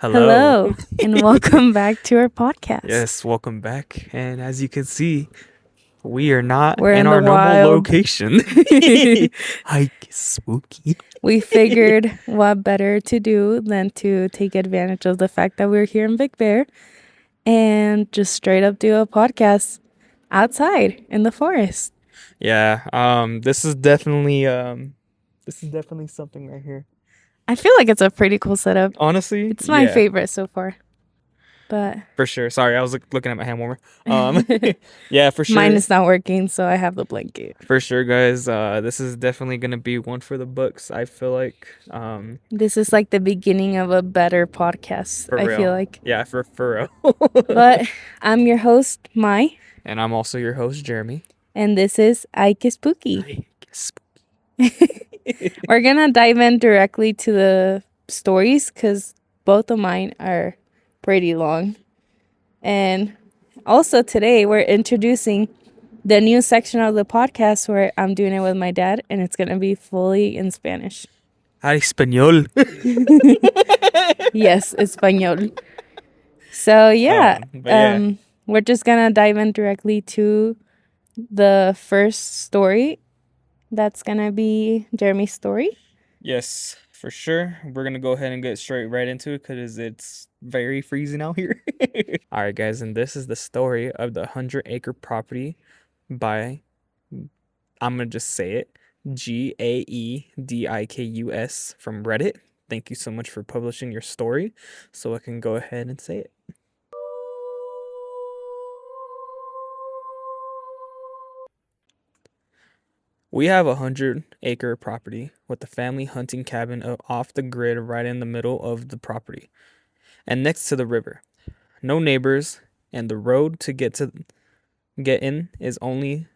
Hello. Hello, and welcome back to our podcast. Yes, welcome back. And as you can see, we are not We're in in our the normal wild. location. Hike is spooky. We figured what better to do than to take advantage of the fact that we're here in Big Bear and just straight up do a podcast outside in the forest. Yeah, this is definitely something right here. I feel like it's a pretty cool setup. Honestly, It's my yeah, favorite so far. But for sure. Sorry, I was looking at my hand warmer. Yeah, for sure. mine is not working, so I have the blanket. For sure, guys. This is definitely gonna be one for the books. I feel like. This is like the beginning of a better podcast, For I real. feel like. Yeah, for real. But I'm your host, Mai, And I'm also your host, Jeremy. and this is Ike is Spooky. Hike is spooky. We're gonna dive in directly to the stories because both of mine are pretty long. And also today we're introducing the new section of the podcast where I'm doing it with my dad and it's gonna be fully in Spanish. Español. Yes, Espanol. So yeah, But yeah. we're just gonna dive in directly to the first story. That's gonna be Jeremy's story. Yes, for sure. We're gonna go ahead and get straight right into it because it's very freezing out here. All right, guys, and this is the story of the 100-acre property by, I'm gonna just say it, Gaedikus from Reddit. Thank you so much for publishing your story, so I can go ahead and say it. We have a 100-acre property with a family hunting cabin off the grid right in the middle of the property and next to the river. No neighbors, and the road to get in is only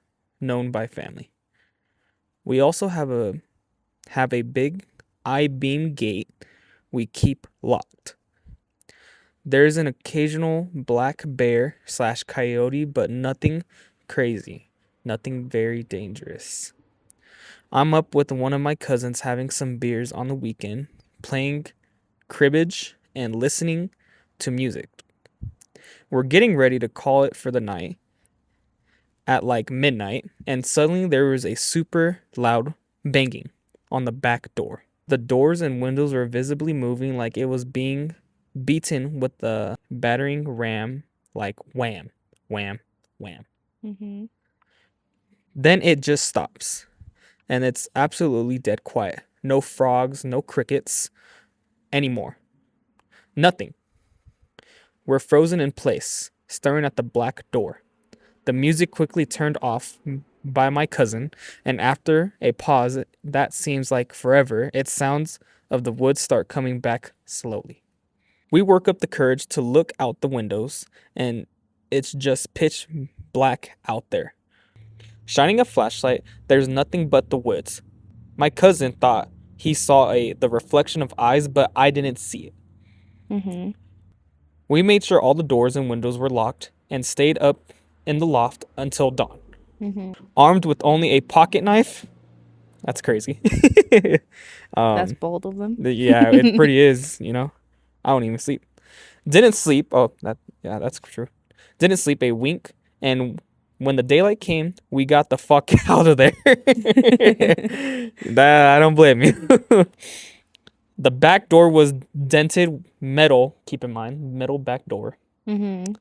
known by family. We also have a big I-beam gate we keep locked. There's an occasional black bear / coyote, but nothing crazy, nothing very dangerous. I'm up with one of my cousins having some beers on the weekend, playing cribbage and listening to music. We're getting ready to call it for the night at like midnight, and suddenly there was a super loud banging on the back door. The doors and windows were visibly moving like it was being beaten with a battering ram, like wham, wham, wham. Mm-hmm. Then it just stops. And it's absolutely dead quiet. No frogs, no crickets anymore. Nothing. We're frozen in place, staring at the black door. The music quickly turned off by my cousin, and after a pause that seems like forever, it sounds of the woods start coming back slowly. We work up the courage to look out the windows, and it's just pitch black out there. Shining a flashlight, there's nothing but the woods. My cousin thought he saw the reflection of eyes, but I didn't see it. Mm-hmm. We made sure all the doors and windows were locked and stayed up in the loft until dawn. Mm-hmm. Armed with only a pocket knife. That's crazy. That's bold of them. Yeah, it pretty is, you know. I don't even sleep. Didn't sleep. Oh, that's true. Didn't sleep a wink, and when the daylight came, we got the fuck out of there. I don't blame you. The back door was dented metal, keep in mind, metal back door, Mm-hmm.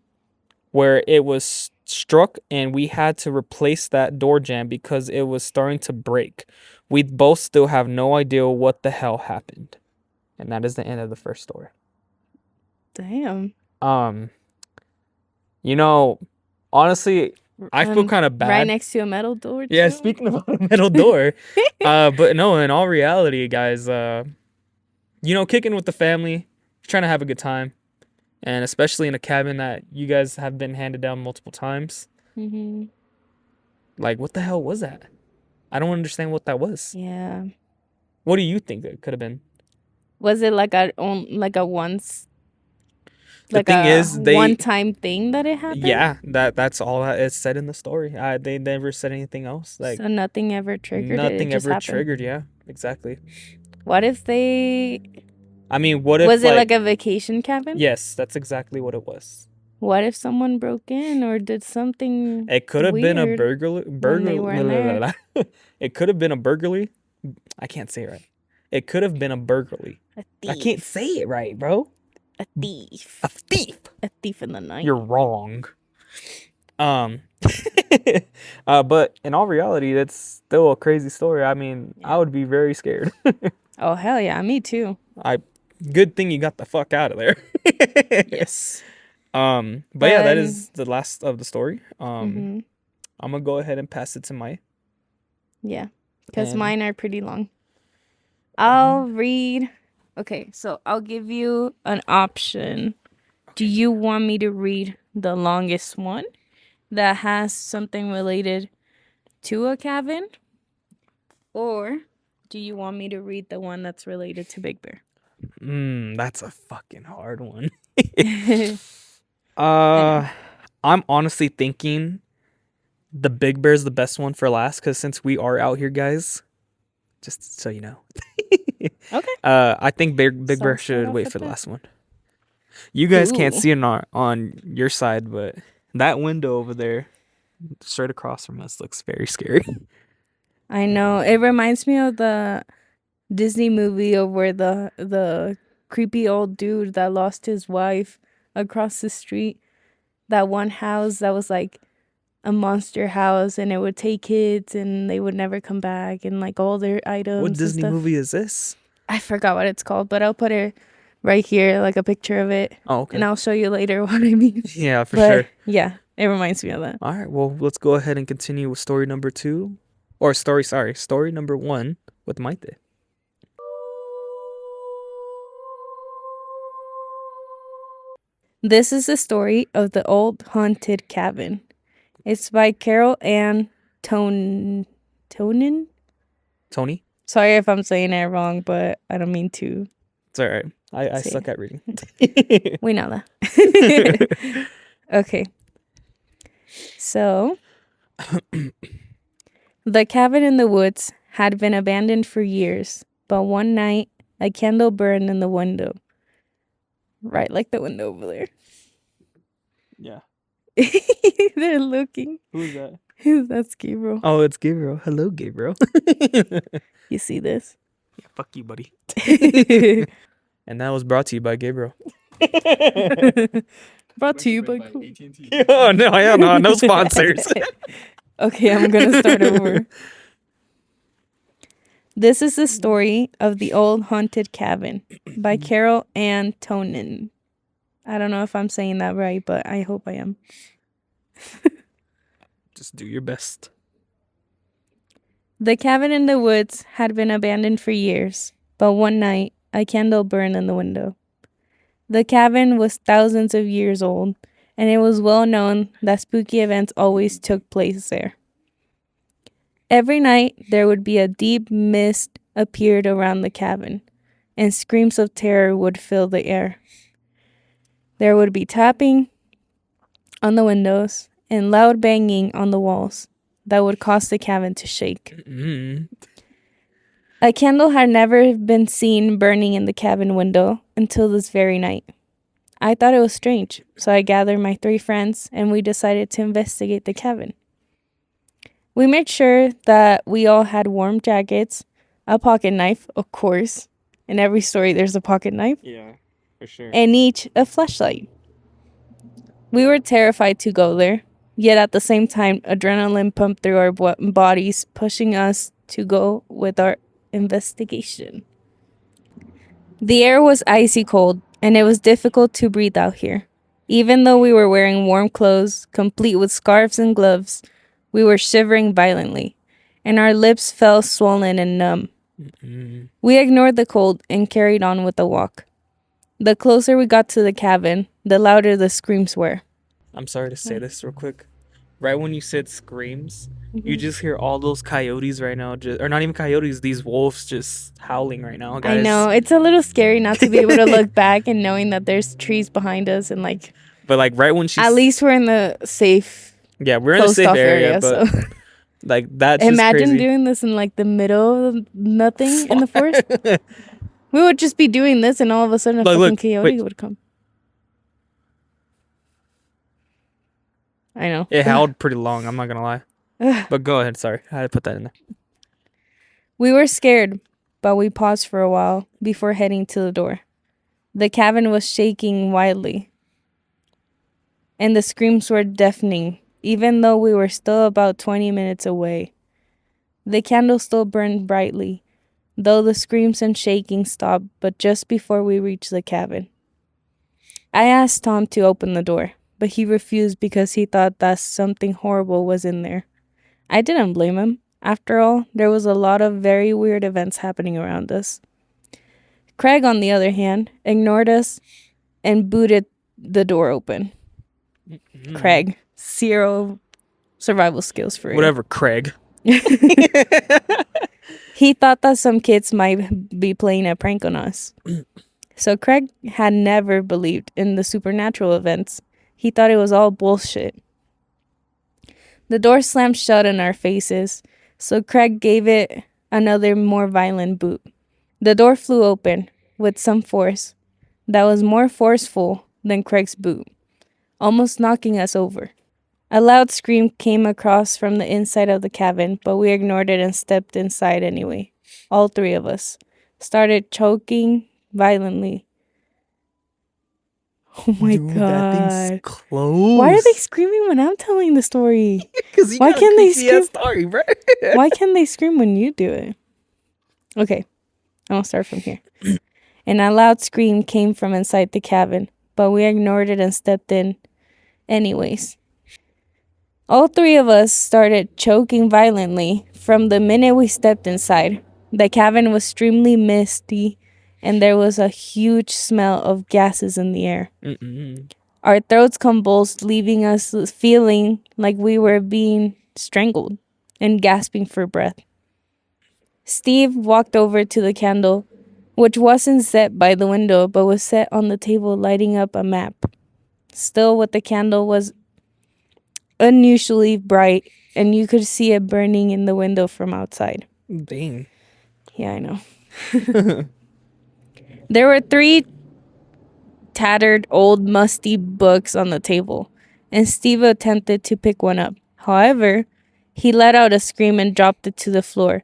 where it was struck, and we had to replace that door jamb because it was starting to break. We both still have no idea what the hell happened. And that is the end of the first story. Damn. You know, honestly, I feel kind of bad. Right next to a metal door. Yeah, too? speaking about a metal door. But no, in all reality, guys, kicking with the family, trying to have a good time, and especially in a cabin that you guys have been handed down multiple times. Mm-hmm. Like, what the hell was that? I don't understand what that was. Yeah. What do you think it could have been? Was it like a once? The Like thing a is, one-time thing that it happened? Yeah, that's all that is said in the story. They never said anything else. Like, so nothing ever triggered it. It nothing just ever happened. triggered. Yeah, exactly. What if they I mean, what if Was it like a vacation cabin? Yes, that's exactly what it was. What if someone broke in or did something It could have been a weird burglary. when they weren't there? It could have been a burglary. I can't say it right. It could have been a burglary. A I can't thief. say it right, bro. A thief. A thief. A thief in the night. You're wrong. But in all reality, that's still a crazy story. I mean, I would be very scared. Oh, hell yeah. Me too. Good thing you got the fuck out of there. Yes. But yeah, that is the last of the story. hmm I'm gonna go ahead and pass it to Mai. Yeah. Because And- mine are pretty long. I'll read. Okay, so I'll give you an option. Do you want me to read the longest one that has something related to a cabin? Or do you want me to read the one that's related to Big Bear? That's a fucking hard one. I'm honestly thinking the Big Bear's the best one for last, because since we are out here, guys, just so you know. Okay. I think Big So Bear start should off wait with for the that. last one. You guys can't Ooh. see it on your side, but that window over there, straight across from us, looks very scary. I know. It reminds me of the Disney movie of where the creepy old dude that lost his wife across the street. That one house that was like a monster house, and it would take kids and they would never come back, and like all their items. What and Disney stuff. movie is this? I forgot what it's called, but I'll put it right here, like a picture of it, Oh, okay. and I'll show you later what I mean. Yeah, for But sure. yeah, it reminds me of that. All right, well, let's go ahead and continue with story number 2. Or story number 1 with Maite. This is the story of the old haunted cabin. It's by Carol Ann Tonin. Tony? Sorry if I'm saying it wrong, but I don't mean to. It's all right. I See. suck at reading. We know that. Okay. So, the cabin in the woods had been abandoned for years, but one night a candle burned in the window. Right, like the window over there. Yeah. They're looking. Who's that? That's Gabriel. Oh, it's Gabriel. Hello, Gabriel. You see this? Fuck you, buddy. And that was brought to you by Gabriel. Brought to you by. Oh, no sponsors. Okay, I'm gonna start over. This is the story of the old haunted cabin by Carol Ann Tonin. I don't know if I'm saying that right, but I hope I am. Just do your best. The cabin in the woods had been abandoned for years, but one night a candle burned in the window. The cabin was thousands of years old, and it was well known that spooky events always took place there. Every night there would be a deep mist appeared around the cabin, and screams of terror would fill the air. There would be tapping on the windows and loud banging on the walls that would cause the cabin to shake. Mm. A candle had never been seen burning in the cabin window until this very night. I thought it was strange, so I gathered my 3 friends and we decided to investigate the cabin. We made sure that we all had warm jackets, a pocket knife, of course. In every story, there's a pocket knife, Yeah, for sure. and each a flashlight. We were terrified to go there, yet at the same time, adrenaline pumped through our bodies, pushing us to go with our investigation. The air was icy cold, and it was difficult to breathe out here. Even though we were wearing warm clothes, complete with scarves and gloves, we were shivering violently, and our lips felt swollen and numb. Mm. We ignored the cold and carried on with the walk. The closer we got to the cabin, the louder the screams were. I'm sorry to say this real quick. Right when you said screams, you just hear all those coyotes right now, or not even coyotes, these wolves just howling right now, guys. I know, it's a little scary not to be able to look back and knowing that there's trees behind us and like But like right when she at least we're in the safe yeah, we're in a closed safe off area, but so like that's just imagine crazy. doing this in like the middle of nothing in the forest. We would just be doing this, and all of a sudden, a Look, fucking look, coyote wait. would come. I know. It howled pretty long. I'm not gonna lie. But go ahead. Sorry, I had to put that in there. We were scared, but we paused for a while before heading to the door. The cabin was shaking wildly, and the screams were deafening, even though we were still about 20 minutes away. The candle still burned brightly, though the screams and shaking stopped but just before we reached the cabin. I asked Tom to open the door, but he refused because he thought that something horrible was in there. I didn't blame him. After all, there was a lot of very weird events happening around us. Craig, on the other hand, ignored us and booted the door open. Craig, 0 survival skills for you. Whatever, Craig. He thought that some kids might be playing a prank on us. So Craig had never believed in the supernatural events. He thought it was all bullshit. The door slammed shut in our faces, so Craig gave it another more violent boot. The door flew open with some force that was more forceful than Craig's boot, almost knocking us over. A loud scream came across from the inside of the cabin, but we ignored it and stepped inside anyway. All 3 of us started choking violently. Oh my Dude, god. that thing's close. Why are they screaming when I'm telling the story? Because Why can't they scream? Story, bro. Why can't they scream when you do it? Okay, I'll start from here. And a loud scream came from inside the cabin, but we ignored it and stepped in anyways. All 3 of us started choking violently from the minute we stepped inside. The cabin was extremely misty, and there was a huge smell of gases in the air. Our throats convulsed, leaving us feeling like we were being strangled and gasping for breath. Steve walked over to the candle, which wasn't set by the window but was set on the table, lighting up a map. Still, with the candle was unusually bright, and you could see it burning in the window from outside. Dang. Yeah, I know. There were 3 tattered, old, musty books on the table, and Steve attempted to pick one up. However, he let out a scream and dropped it to the floor,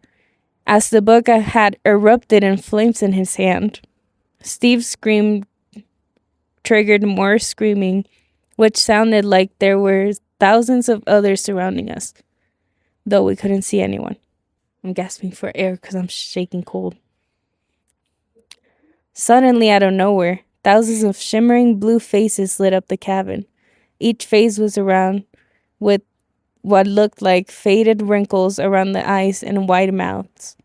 as the book had erupted in flames in his hand. Steve's scream triggered more screaming, which sounded like there were thousands of others surrounding us, though we couldn't see anyone. I'm gasping for air because I'm shaking cold. Suddenly, out of nowhere, thousands of shimmering blue faces lit up the cabin. Each face was around with what looked like faded wrinkles around the eyes and wide mouths.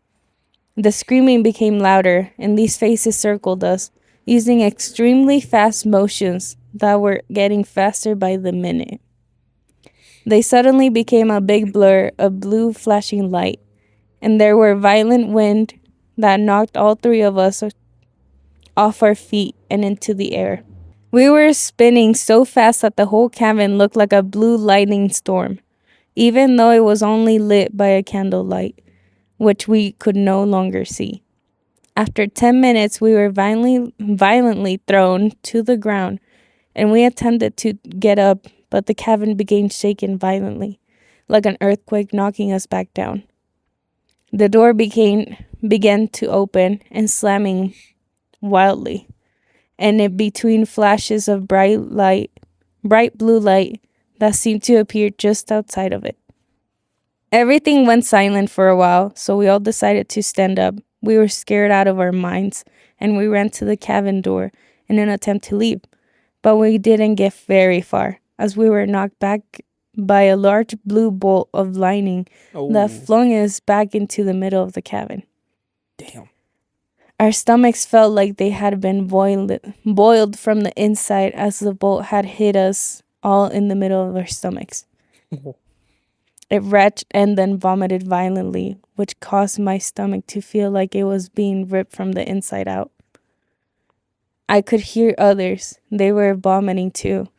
The screaming became louder, and these faces circled us, using extremely fast motions that were getting faster by the minute. They suddenly became a big blur of blue flashing light, and there were violent wind that knocked all 3 of us off our feet and into the air. We were spinning so fast that the whole cabin looked like a blue lightning storm, even though it was only lit by a candlelight, which we could no longer see. After 10 minutes, we were violently thrown to the ground, and we attempted to get up, but the cabin began shaking violently, like an earthquake knocking us back down. The door began to open and slamming wildly, and in between flashes of bright blue light that seemed to appear just outside of it. Everything went silent for a while, so we all decided to stand up. We were scared out of our minds, and we ran to the cabin door in an attempt to leave, but we didn't get very far, as we were knocked back by a large blue bolt of lightning that flung us back into the middle of the cabin. Damn. Our stomachs felt like they had been boiled from the inside, as the bolt had hit us all in the middle of our stomachs. It retched and then vomited violently, which caused my stomach to feel like it was being ripped from the inside out. I could hear others. They were vomiting too.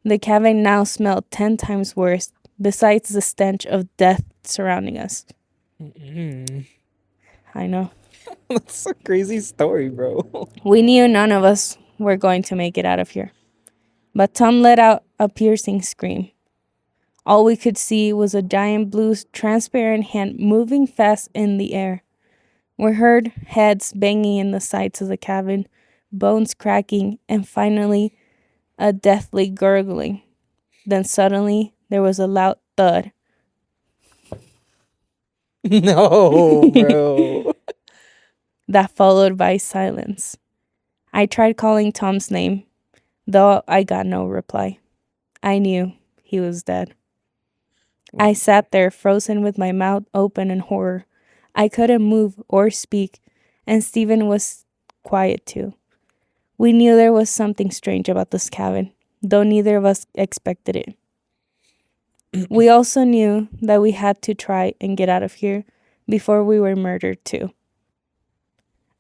The cabin now smelled 10 times worse, besides the stench of death surrounding us. I know. That's a crazy story, bro. We knew none of us were going to make it out of here. But Tom let out a piercing scream. All we could see was a giant blue transparent hand moving fast in the air. We heard heads banging in the sides of the cabin, bones cracking, and finally a deathly gurgling. Then suddenly there was a loud thud. No, bro. That followed by silence. I tried calling Tom's name, though I got no reply. I knew he was dead. I sat there frozen with my mouth open in horror. I couldn't move or speak, and Stephen was quiet too. We knew there was something strange about this cabin, though neither of us expected it. We also knew that we had to try and get out of here before we were murdered too.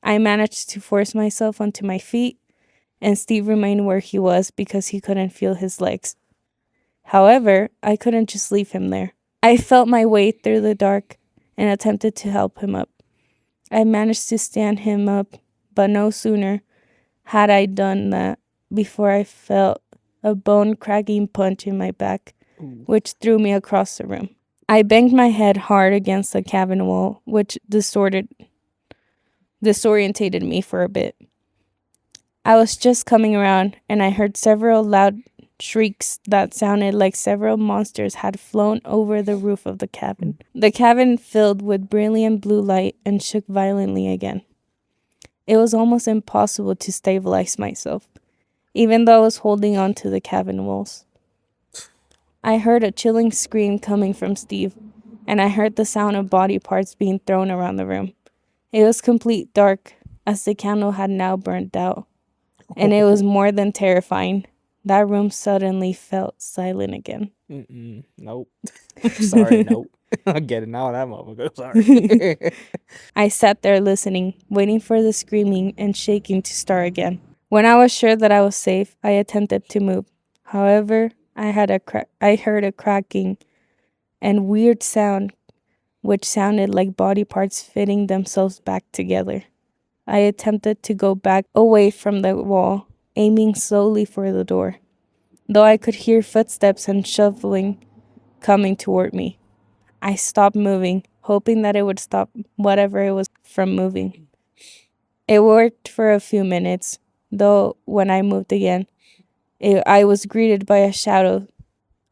I managed to force myself onto my feet, and Steve remained where he was because he couldn't feel his legs. However, I couldn't just leave him there. I felt my way through the dark and attempted to help him up. I managed to stand him up, but no sooner had I done that before I felt a bone-cracking punch in my back, which threw me across the room. I banged my head hard against the cabin wall, which disorientated me for a bit. I was just coming around, and I heard several loud shrieks that sounded like several monsters had flown over the roof of the cabin. The cabin filled with brilliant blue light and shook violently again. It was almost impossible to stabilize myself, even though I was holding on to the cabin walls. I heard a chilling scream coming from Steve, and I heard the sound of body parts being thrown around the room. It was complete dark, as the candle had now burnt out, and it was more than terrifying. That room suddenly felt silent again. Nope. Sorry, nope. I get it now, that motherfucker. Sorry. I sat there listening, waiting for the screaming and shaking to start again. When I was sure that I was safe, I attempted to move. However, I heard a cracking and weird sound, which sounded like body parts fitting themselves back together. I attempted to go back away from the wall, aiming slowly for the door, though I could hear footsteps and shuffling coming toward me. I stopped moving, hoping that it would stop whatever it was from moving. It worked for a few minutes, though when I moved again, I was greeted by a shadow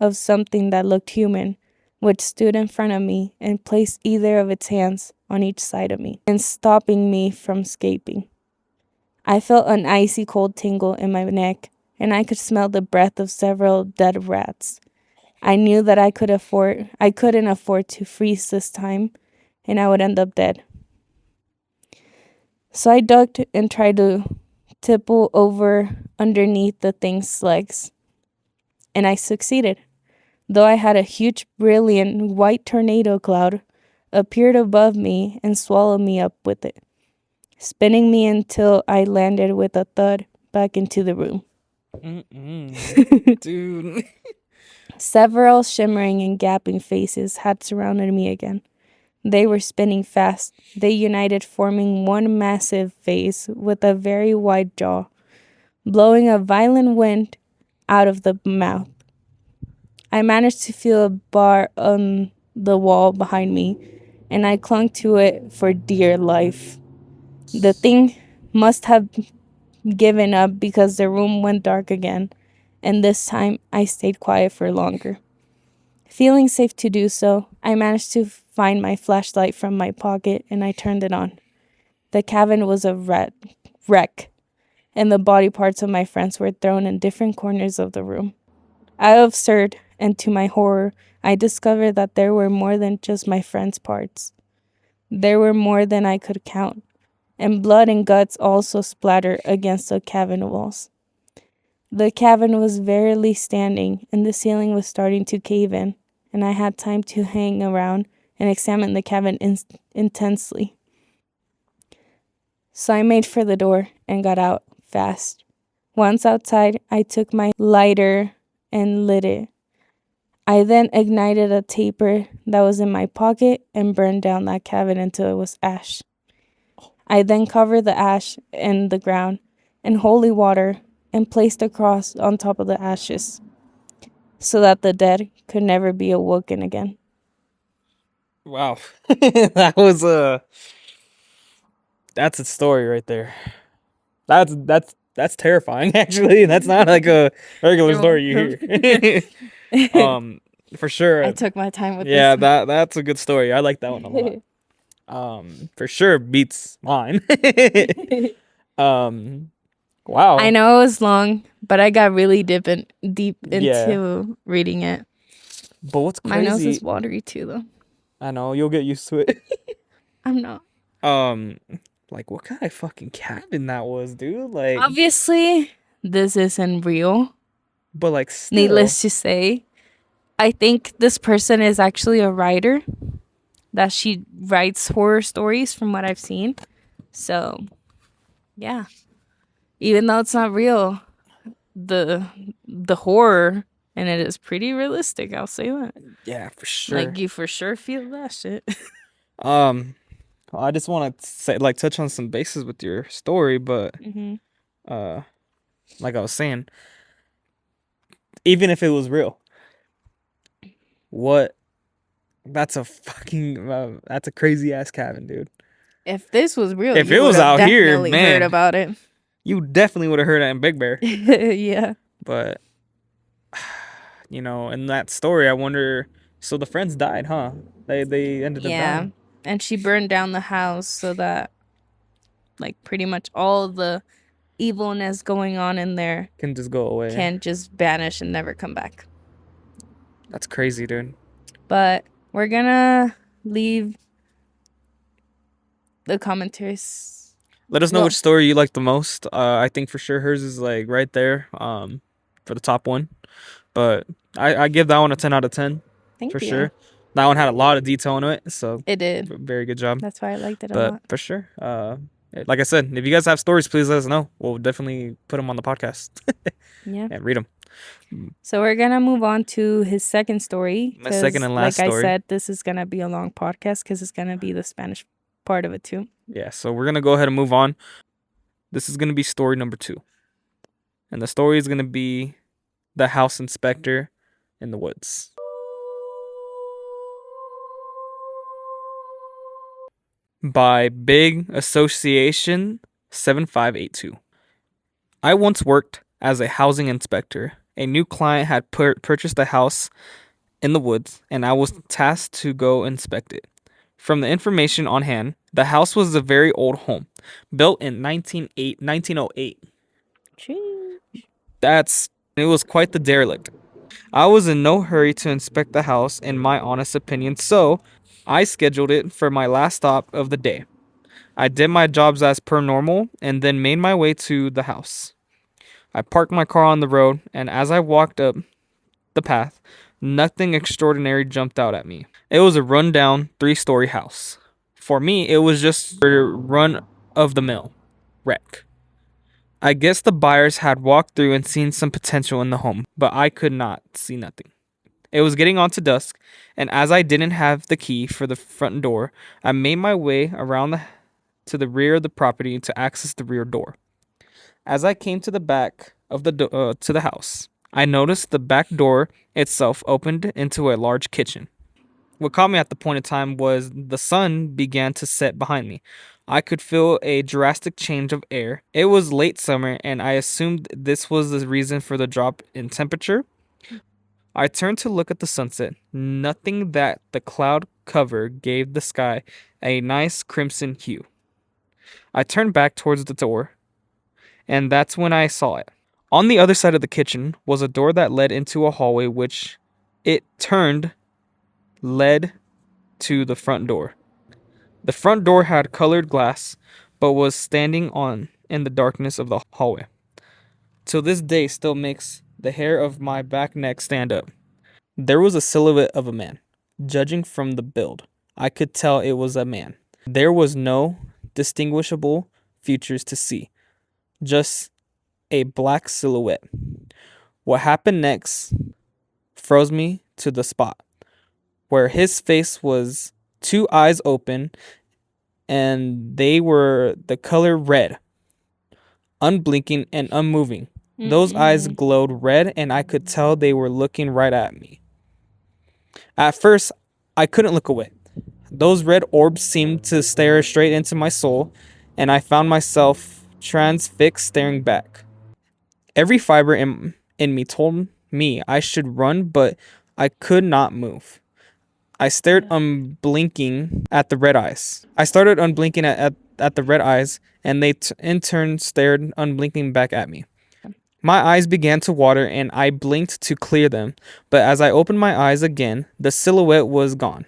of something that looked human, which stood in front of me and placed either of its hands on each side of me and stopping me from escaping. I felt an icy cold tingle in my neck, and I could smell the breath of several dead rats. I knew that I couldn't afford to freeze this time, and I would end up dead. So I ducked and tried to tipple over underneath the thing's legs, and I succeeded. Though I had a huge, brilliant white tornado cloud appeared above me and swallowed me up with it, spinning me until I landed with a thud back into the room. Dude. Several shimmering and gaping faces had surrounded me again. They were spinning fast. They united, forming one massive face with a very wide jaw, blowing a violent wind out of the mouth. I managed to feel a bar on the wall behind me, and I clung to it for dear life. The thing must have given up because the room went dark again, and this time I stayed quiet for longer. Feeling safe to do so, I managed to find my flashlight from my pocket and I turned it on. The cabin was a wreck, and the body parts of my friends were thrown in different corners of the room. I observed, and to my horror, I discovered that there were more than just my friends' parts. There were more than I could count, and blood and guts also splattered against the cabin walls. The cabin was verily standing, and the ceiling was starting to cave in, and I had time to hang around and examine the cabin intensely. So I made for the door and got out fast. Once outside, I took my lighter and lit it. I then ignited a taper that was in my pocket and burned down that cabin until it was ash. I then covered the ash in the ground in holy water and placed a cross on top of the ashes so that the dead could never be awoken again. Wow. That was that's a story right there. That's terrifying actually. That's not like a regular You're story you hear. For sure. I took my time with Yeah, this one. that's a good story. I like that one a lot. For sure beats mine. um wow. I know it was long, but I got really deep Yeah. into reading it. But what's My nose crazy, is watery too, though. I know, you'll get used to it. I'm not. Like what kind of fucking cabin that was, dude? Like, Obviously, this isn't real. but like still. Needless to say, I think this person is actually a writer. That she writes horror stories from what I've seen. So, yeah. Even though it's not real, the horror and it is pretty realistic, I'll say that. Yeah, for sure. Like you for sure feel that shit. I just want to say, like, touch on some bases with your story, but like I was saying, even if it was real, what? That's a fucking that's a crazy ass cabin, dude. If this was real, If you it was would have out here, definitely man. heard about it. You definitely would have heard that in Big Bear. Yeah. But you know, in that story, I wonder. So the friends died, huh? They ended up Yeah. dying. And she burned down the house so that, like, pretty much all the evilness going on in there Can just go away. can just vanish and never come back. That's crazy, dude. But we're gonna leave the commentaries. Let us know Well- which story you like the most. I think for sure hers is like right there. For the top one. But I give that one a 10 out of 10 Thank for you. sure. That one had a lot of detail into it, so It did. very good job. That's why I liked it a But lot. for sure, like I said, if you guys have stories, please let us know. We'll definitely put them on the podcast Yeah. and read them. So we're gonna move on to his second story. My second 'cause and last like story. I said, this is gonna be a long podcast because it's gonna be the Spanish part of it too. Yeah, so we're gonna go ahead and move on. This is gonna be story number 2, and the story is gonna be the house inspector in the woods. By Big Association 7582. I once worked as a housing inspector. A new client had purchased a house in the woods, and I was tasked to go inspect it. From the information on hand, the house was a very old home, built in 1908. It was quite the derelict. I was in no hurry to inspect the house, in my honest opinion, so I scheduled it for my last stop of the day. I did my jobs as per normal and then made my way to the house. I parked my car on the road, and as I walked up the path, nothing extraordinary jumped out at me. It was a rundown 3-story house. For me, it was just a run of the mill wreck. I guess the buyers had walked through and seen some potential in the home, but I could not see nothing. It was getting on to dusk, and as I didn't have the key for the front door, I made my way around to the rear of the property to access the rear door. As I came to the back of to the house, I noticed the back door itself opened into a large kitchen. What caught me at the point in time was the sun began to set behind me. I could feel a drastic change of air. It was late summer, and I assumed this was the reason for the drop in temperature. I turned to look at the sunset. Nothing that the cloud cover gave the sky a nice crimson hue. I turned back towards the door, and that's when I saw it. On the other side of the kitchen was a door that led into a hallway, which it turned led to the front door. The front door had colored glass, but was standing on in the darkness of the hallway. Till this day still makes the hair of my back neck stand up. There was a silhouette of a man. Judging from the build, I could tell it was a man. There was no distinguishable features to see, just a black silhouette. What happened next froze me to the spot, where his face was 2 eyes open and they were the color red, unblinking and unmoving. Those eyes glowed red, and I could tell they were looking right at me. At first, I couldn't look away. Those red orbs seemed to stare straight into my soul, and I found myself transfixed staring back. Every fiber in me told me I should run, but I could not move. I stared unblinking at the red eyes. I started unblinking at the red eyes, and they in turn stared unblinking back at me. My eyes began to water, and I blinked to clear them, but as I opened my eyes again, the silhouette was gone.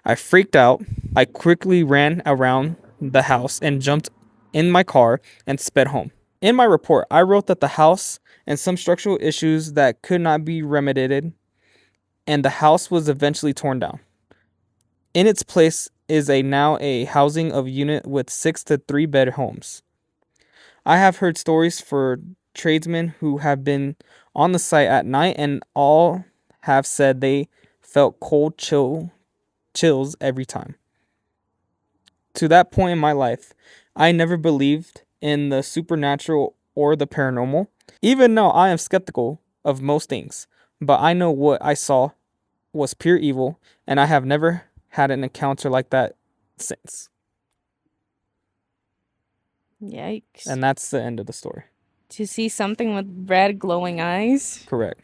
I freaked out. I quickly ran around the house and jumped in my car and sped home. In my report, I wrote that the house and some structural issues that could not be remedied, and the house was eventually torn down. In its place is now a housing of unit with 6 to 3 bed homes. I have heard stories for tradesmen who have been on the site at night, and all have said they felt cold chills every time. To that point in my life, I never believed in the supernatural or the paranormal. Even now, I am skeptical of most things, but I know what I saw was pure evil, and I have never had an encounter like that since. Yikes. And that's the end of the story. To see something with red glowing eyes. Correct.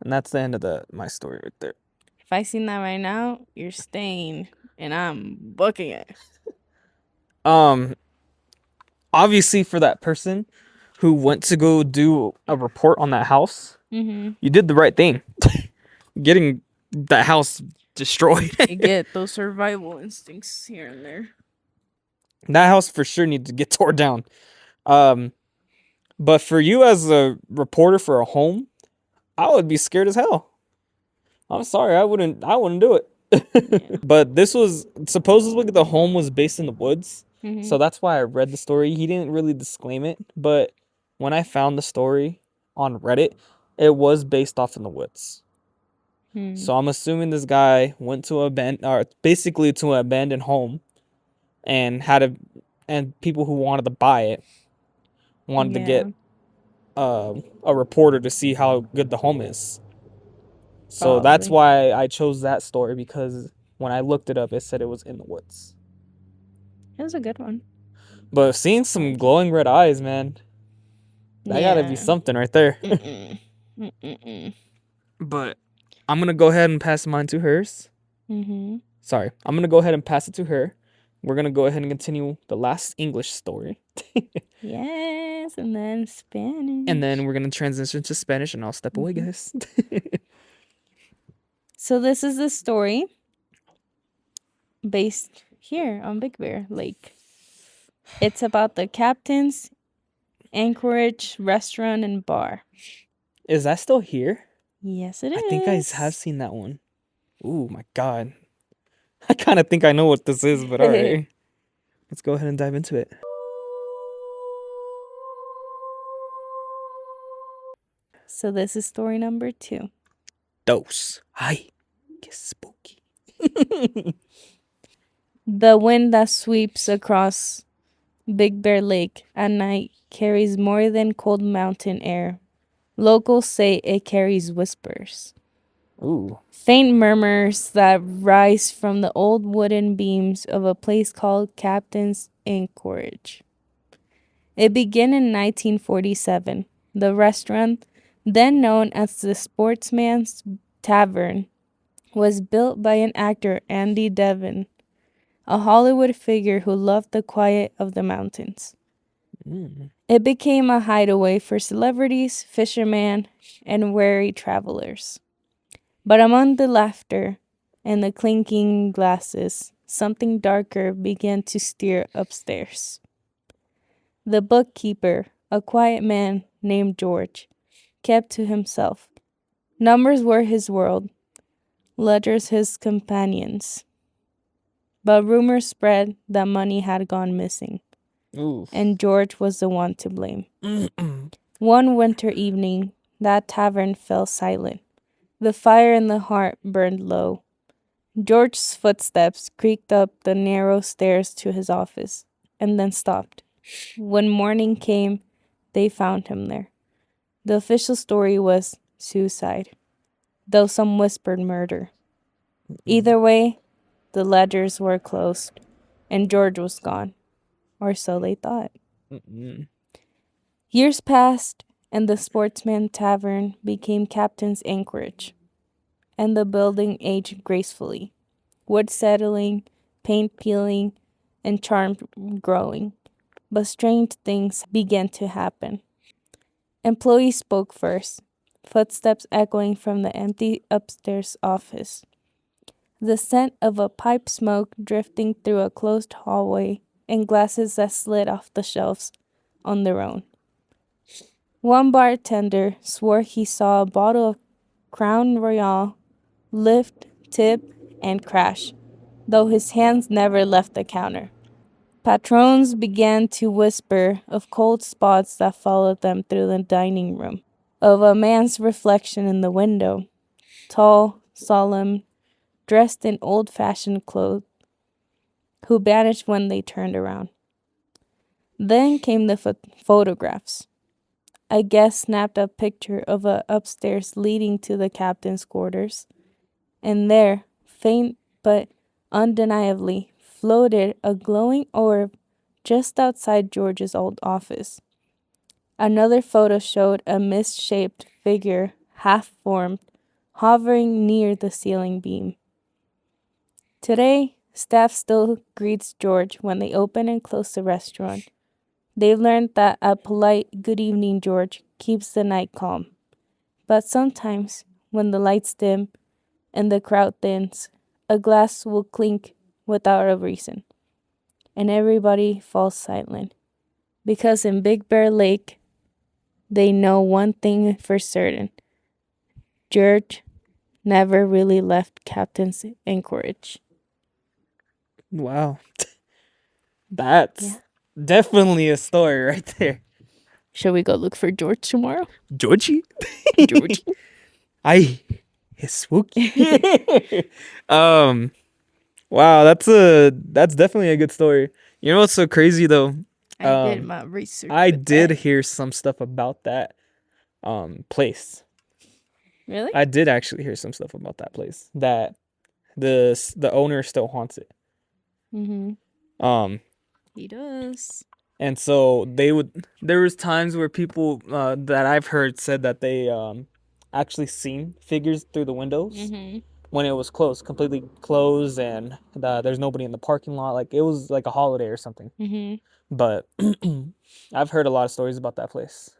And that's the end of my story right there. If I seen that right now, you're staying and I'm booking it. Obviously for that person who went to go do a report on that house, you did the right thing. Getting that house destroyed. You get those survival instincts here and there. That house for sure needs to get torn down. But for you as a reporter for a home, I would be scared as hell. I'm sorry, I wouldn't do it. Yeah. But this was supposedly the home was based in the woods. So that's why I read the story. He didn't really disclaim it, but when I found the story on Reddit, it was based off in the woods. So I'm assuming this guy went to basically to an abandoned home, and and people who wanted to buy it wanted to get a reporter to see how good the home is. So that's why I chose that story, because when I looked it up, it said it was in the woods. It was a good one. But seeing some glowing red eyes, man, that gotta be something right there. But I'm gonna go ahead and pass mine to hers. Sorry, I'm gonna go ahead and pass it to her. We're gonna go ahead and continue the last English story. Yes, and then Spanish. And then we're gonna transition to Spanish, and I'll step away, guys. So this is the story based here on Big Bear Lake. It's about the Captain's Anchorage restaurant and bar. Is that still here? Yes, it is. I think I have seen that one. Ooh, my God. I kind of think I know what this is, but all right. Let's go ahead and dive into it. So this is story number 2. Dose. Ay, get spooky. The wind that sweeps across Big Bear Lake at night carries more than cold mountain air. Locals say it carries whispers. Ooh. Faint murmurs that rise from the old wooden beams of a place called Captain's Anchorage. It began in 1947. The restaurant, then known as the Sportsman's Tavern, was built by an actor, Andy Devon, a Hollywood figure who loved the quiet of the mountains. It became a hideaway for celebrities, fishermen, and weary travelers. But among the laughter and the clinking glasses, something darker began to stir upstairs. The bookkeeper, a quiet man named George, kept to himself. Numbers were his world, ledgers his companions. But rumors spread that money had gone missing. Oof. And George was the one to blame. One winter evening, that tavern fell silent. The fire in the heart burned low. George's footsteps creaked up the narrow stairs to his office and then stopped. When morning came, they found him there. The official story was suicide, though some whispered murder. Either way, the ledgers were closed, and George was gone, or so they thought. Mm-mm. Years passed, and the Sportsman Tavern became Captain's Anchorage, and the building aged gracefully, wood settling, paint peeling, and charm growing. But strange things began to happen. Employees spoke first, footsteps echoing from the empty upstairs office. The scent of a pipe smoke drifting through a closed hallway and glasses that slid off the shelves on their own. One bartender swore he saw a bottle of Crown Royal lift, tip, and crash, though his hands never left the counter. Patrons began to whisper of cold spots that followed them through the dining room, of a man's reflection in the window, tall, solemn, dressed in old-fashioned clothes, who vanished when they turned around. Then came the photographs. A guest snapped a picture of a upstairs leading to the captain's quarters, and there, faint but undeniably, floated a glowing orb just outside George's old office. Another photo showed a misshaped figure, half-formed, hovering near the ceiling beam. Today, staff still greets George when they open and close the restaurant. They've learned that a polite "Good evening, George" keeps the night calm. But sometimes, when the lights dim and the crowd thins, a glass will clink without a reason, and everybody falls silent. Because in Big Bear Lake, they know one thing for certain: George never really left Captain's Anchorage. Wow. That's Yeah. definitely a story right there. Shall we go look for George tomorrow? Georgie? George. Ay, it's spooky. Wow, that's definitely a good story. You know what's so crazy though? I did my research. I with did that. hear some stuff about that place. Really? I did actually hear some stuff about that place, that the owner still haunts it. Um He does. and so there was times where people that I've heard said that they actually seen figures through the windows when it was closed, completely closed, and there's nobody in the parking lot, like it was like a holiday or something. But I've heard a lot of stories about that place.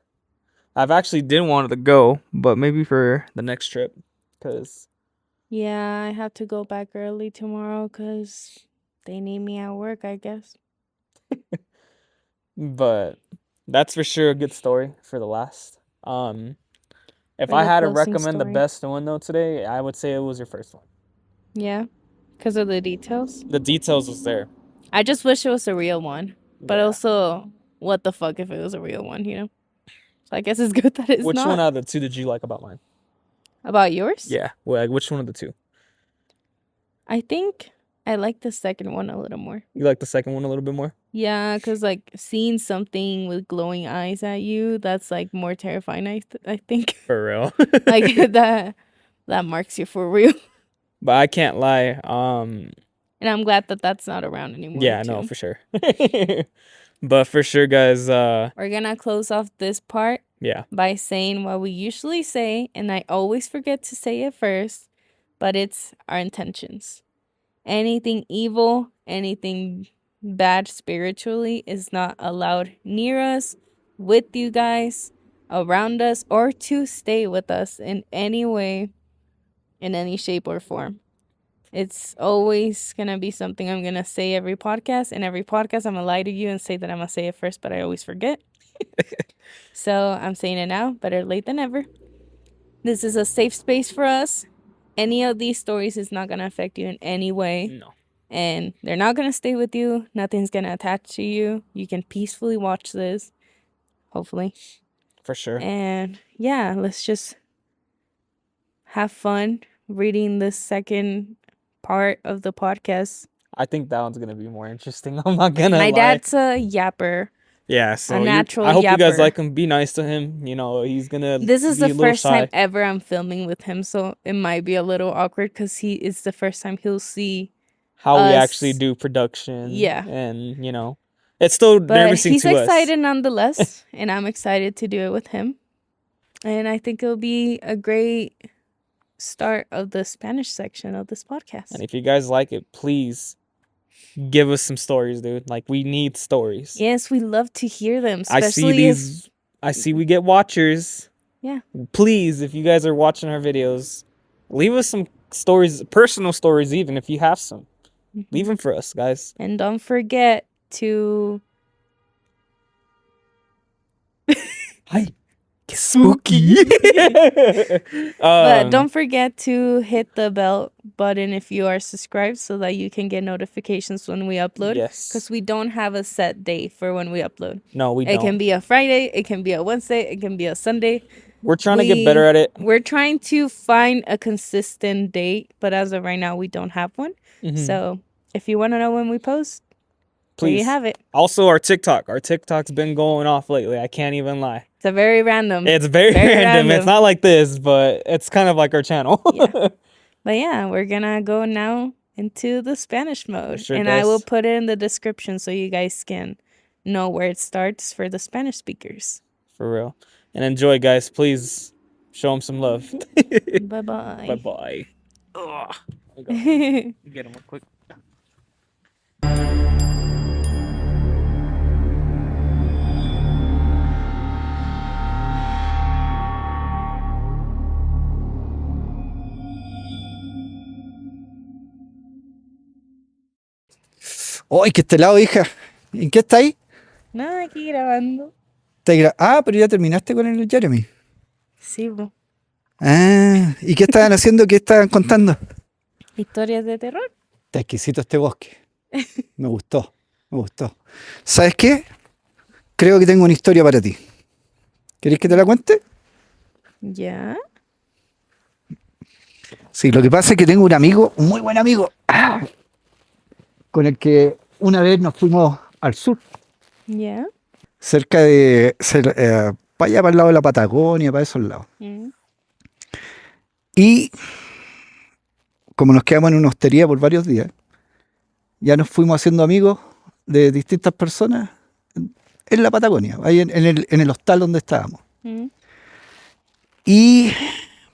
I've actually didn't want to go, but maybe for the next trip, because Yeah, I have to go back early tomorrow because they need me at work, I guess. but that's for sure a good story for the last. If For I the had to closing recommend the story. best one though today, I would say it was your first one. Yeah, because of the details. The details was there. I just wish it was a real one. But Yeah. also, what the fuck if it was a real one, you know? So I guess it's good that it's Which not. one out of the two did you like about mine? About yours? Yeah, well, like, which one of the two? I think I like the second one a little more. You like the second one a little bit more? Yeah, because like seeing something with glowing eyes at you, that's like more terrifying, I think. For real. Like that marks you for real. But I can't lie. And I'm glad that that's not around anymore. Yeah, too. no, for sure. But for sure, guys. We're gonna close off this part Yeah. by saying what we usually say, and I always forget to say it first, but it's our intentions. Anything evil, anything bad spiritually is not allowed near us, with you guys, around us, or to stay with us in any way, in any shape or form. It's always going to be something I'm going to say every podcast. And every podcast, I'm going to lie to you and say that I'm going to say it first, but I always forget. So I'm saying it now. Better late than never. This is a safe space for us. Any of these stories is not going to affect you in any way. No. And they're not going to stay with you. Nothing's going to attach to you. You can peacefully watch this, hopefully. For sure. And yeah, let's just have fun reading this second part of the podcast. I think that one's gonna be more interesting. I'm not gonna My lie. dad's a yapper. Yeah, so natural I hope you guys yapper. like him. Be nice to him. You know, he's gonna. This is be a the little first time shy. ever I'm filming with him, so it might be a little awkward because it's the first time he'll see. How we us. actually do production. Yeah. And you know, it's still But nerve-wracking he's to us. excited nonetheless, and I'm excited to do it with him. And I think it'll be a great start of the Spanish section of this podcast. And if you guys like it, please give us some stories, dude. Like, we need stories. Yes, we love to hear them. I Especially see we get watchers. Yeah. Please, if you guys are watching our videos, leave us some stories, personal stories even, if you have some. Leave them for us, guys. And don't forget to... Hi. Spooky. But don't forget to hit the bell button if you are subscribed so that you can get notifications when we upload. Yes. Because we don't have a set day for when we upload. No, we It don't. can be a Friday, it can be a Wednesday, it can be a Sunday. We're trying to get better at it. We're trying to find a consistent date, but as of right now, we don't have one. Mhm. So if you want to know when we post, there you Please. have it. Also, our TikTok's been going off lately. I can't even lie. It's a very random. It's very random. It's not like this, but it's kind of like our channel. Yeah. But yeah, we're gonna go now into the Spanish mode. Sure, And I will guys. put it in the description so you guys can know where it starts for the Spanish speakers. For real. And enjoy, guys. Please show them some love. Bye-bye. Bye-bye. Ugh. Get them real quick. ¡Ay, que este lado, hija! ¿En qué está ahí? No, aquí grabando. Pero ya terminaste con el Jeremy. Sí, bo. Ah, ¿y qué estaban haciendo? ¿Qué estaban contando? Historias de terror. Está exquisito este bosque. Me gustó, me gustó. ¿Sabes qué? Creo que tengo una historia para ti. ¿Querés que te la cuente? Ya. Sí, lo que pasa es que tengo un amigo, un muy buen amigo, con el que una vez nos fuimos al sur, Ya. cerca de, para allá, para el lado de la Patagonia, para esos lados. Mm. Y como nos quedamos en una hostería por varios días, ya nos fuimos haciendo amigos de distintas personas en la Patagonia, ahí en el hostal donde estábamos. Mm. Y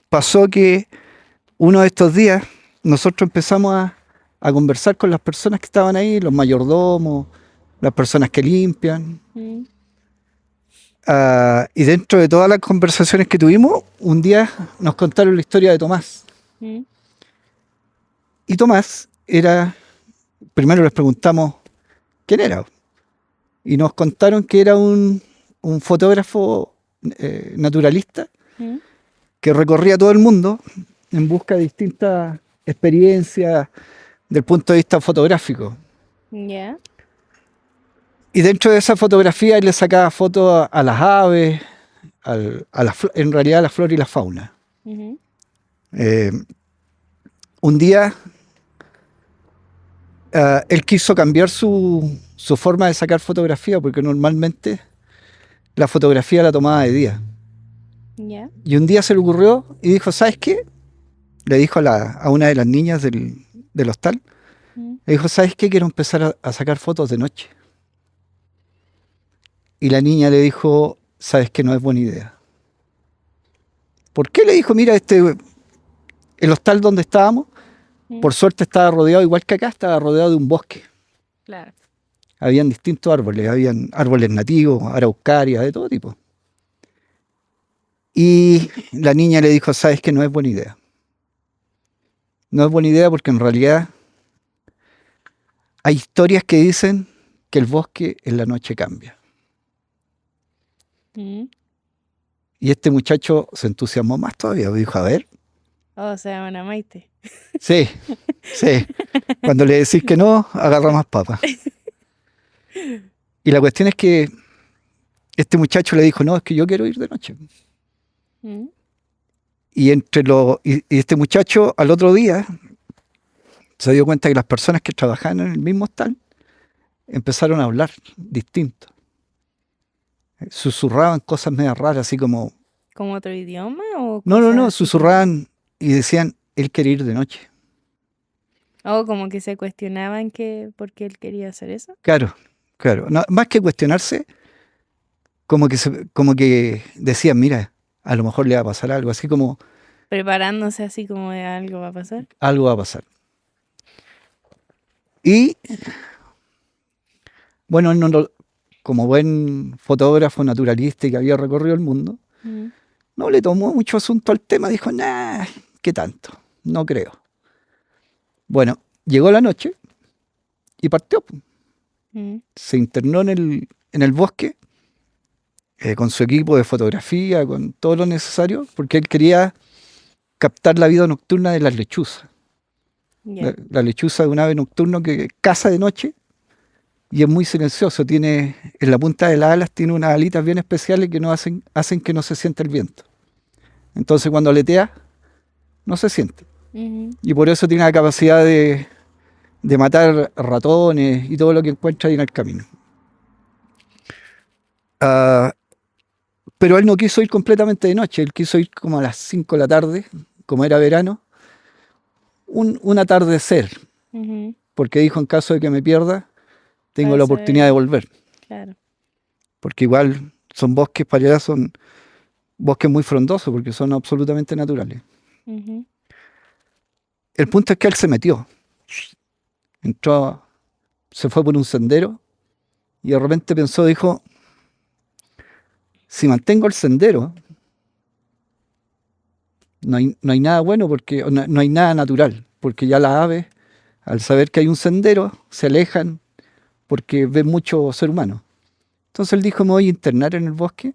pasó que uno de estos días nosotros empezamos a conversar con las personas que estaban ahí, los mayordomos, las personas que limpian. Mm. Y dentro de todas las conversaciones que tuvimos, un día nos contaron la historia de Tomás. Mm. Y Tomás era, primero les preguntamos quién era. Y nos contaron que era un fotógrafo naturalista Mm. que recorría todo el mundo en busca de distintas experiencias del punto de vista fotográfico. Ya. Y dentro de esa fotografía él le sacaba fotos a las aves, en realidad a la flora y la fauna. Ujú. Un día él quiso cambiar su forma de sacar fotografía, porque normalmente la fotografía la tomaba de día. Ya. Y un día se le ocurrió y dijo, ¿sabes qué? Le dijo a una de las niñas del hostal, Mm. le dijo, ¿sabes qué? Quiero empezar a sacar fotos de noche. Y la niña le dijo, ¿sabes qué? No es buena idea. ¿Por qué? Le dijo, mira, el hostal donde estábamos, Mm. por suerte estaba rodeado, igual que acá, estaba rodeado de un bosque. Claro. Habían distintos árboles, habían árboles nativos, araucarias, de todo tipo. Y la niña le dijo, ¿sabes qué? No es buena idea. No es buena idea porque en realidad hay historias que dicen que el bosque en la noche cambia. Mm. Y este muchacho se entusiasmó más todavía. Dijo, a ver, O sea, una maite. sí, sí. Cuando le decís que no, agarra más papas. Y la cuestión es que este muchacho le dijo, no, es que yo quiero ir de noche. Mm. Y este muchacho al otro día se dio cuenta que las personas que trabajaban en el mismo hostal empezaron a hablar distinto. Susurraban cosas medio raras, así como... ¿Como otro idioma o No, cosas así susurraban y decían, él quería ir de noche. o como que se cuestionaban que por qué él quería hacer eso? Claro, claro. No, más que cuestionarse, como que decían, mira, a lo mejor le va a pasar algo, así como Preparándose así como de algo va a pasar. algo va a pasar. Y bueno, él como buen fotógrafo naturalista y que había recorrido el mundo, Mm, no le tomó mucho asunto al tema, dijo, nah, ¿qué tanto? No creo. Bueno, llegó la noche y partió. mm, Se internó en el bosque con su equipo de fotografía, con todo lo necesario, porque él quería captar la vida nocturna de las lechuzas. ya. La lechuza es un ave nocturno que caza de noche y es muy silencioso. Tiene, en la punta de las alas tiene unas alitas bien especiales que no hacen que no se sienta el viento. Entonces cuando aletea, no se siente. Ujú, Y por eso tiene la capacidad de matar ratones y todo lo que encuentra ahí en el camino. Ah, pero él no quiso ir completamente de noche, él quiso ir como a las 5 de la tarde, como era verano, un atardecer, ujú, porque dijo, en caso de que me pierda, tengo para la oportunidad de saber, volver. claro. Porque igual son bosques, para allá son bosques muy frondosos, porque son absolutamente naturales. Ujú, El punto es que él se metió, entró, se fue por un sendero y de repente pensó, dijo, si mantengo el sendero, no hay nada bueno, porque no hay nada natural, porque ya las aves, al saber que hay un sendero, se alejan porque ven mucho ser humano. Entonces él dijo, me voy a internar en el bosque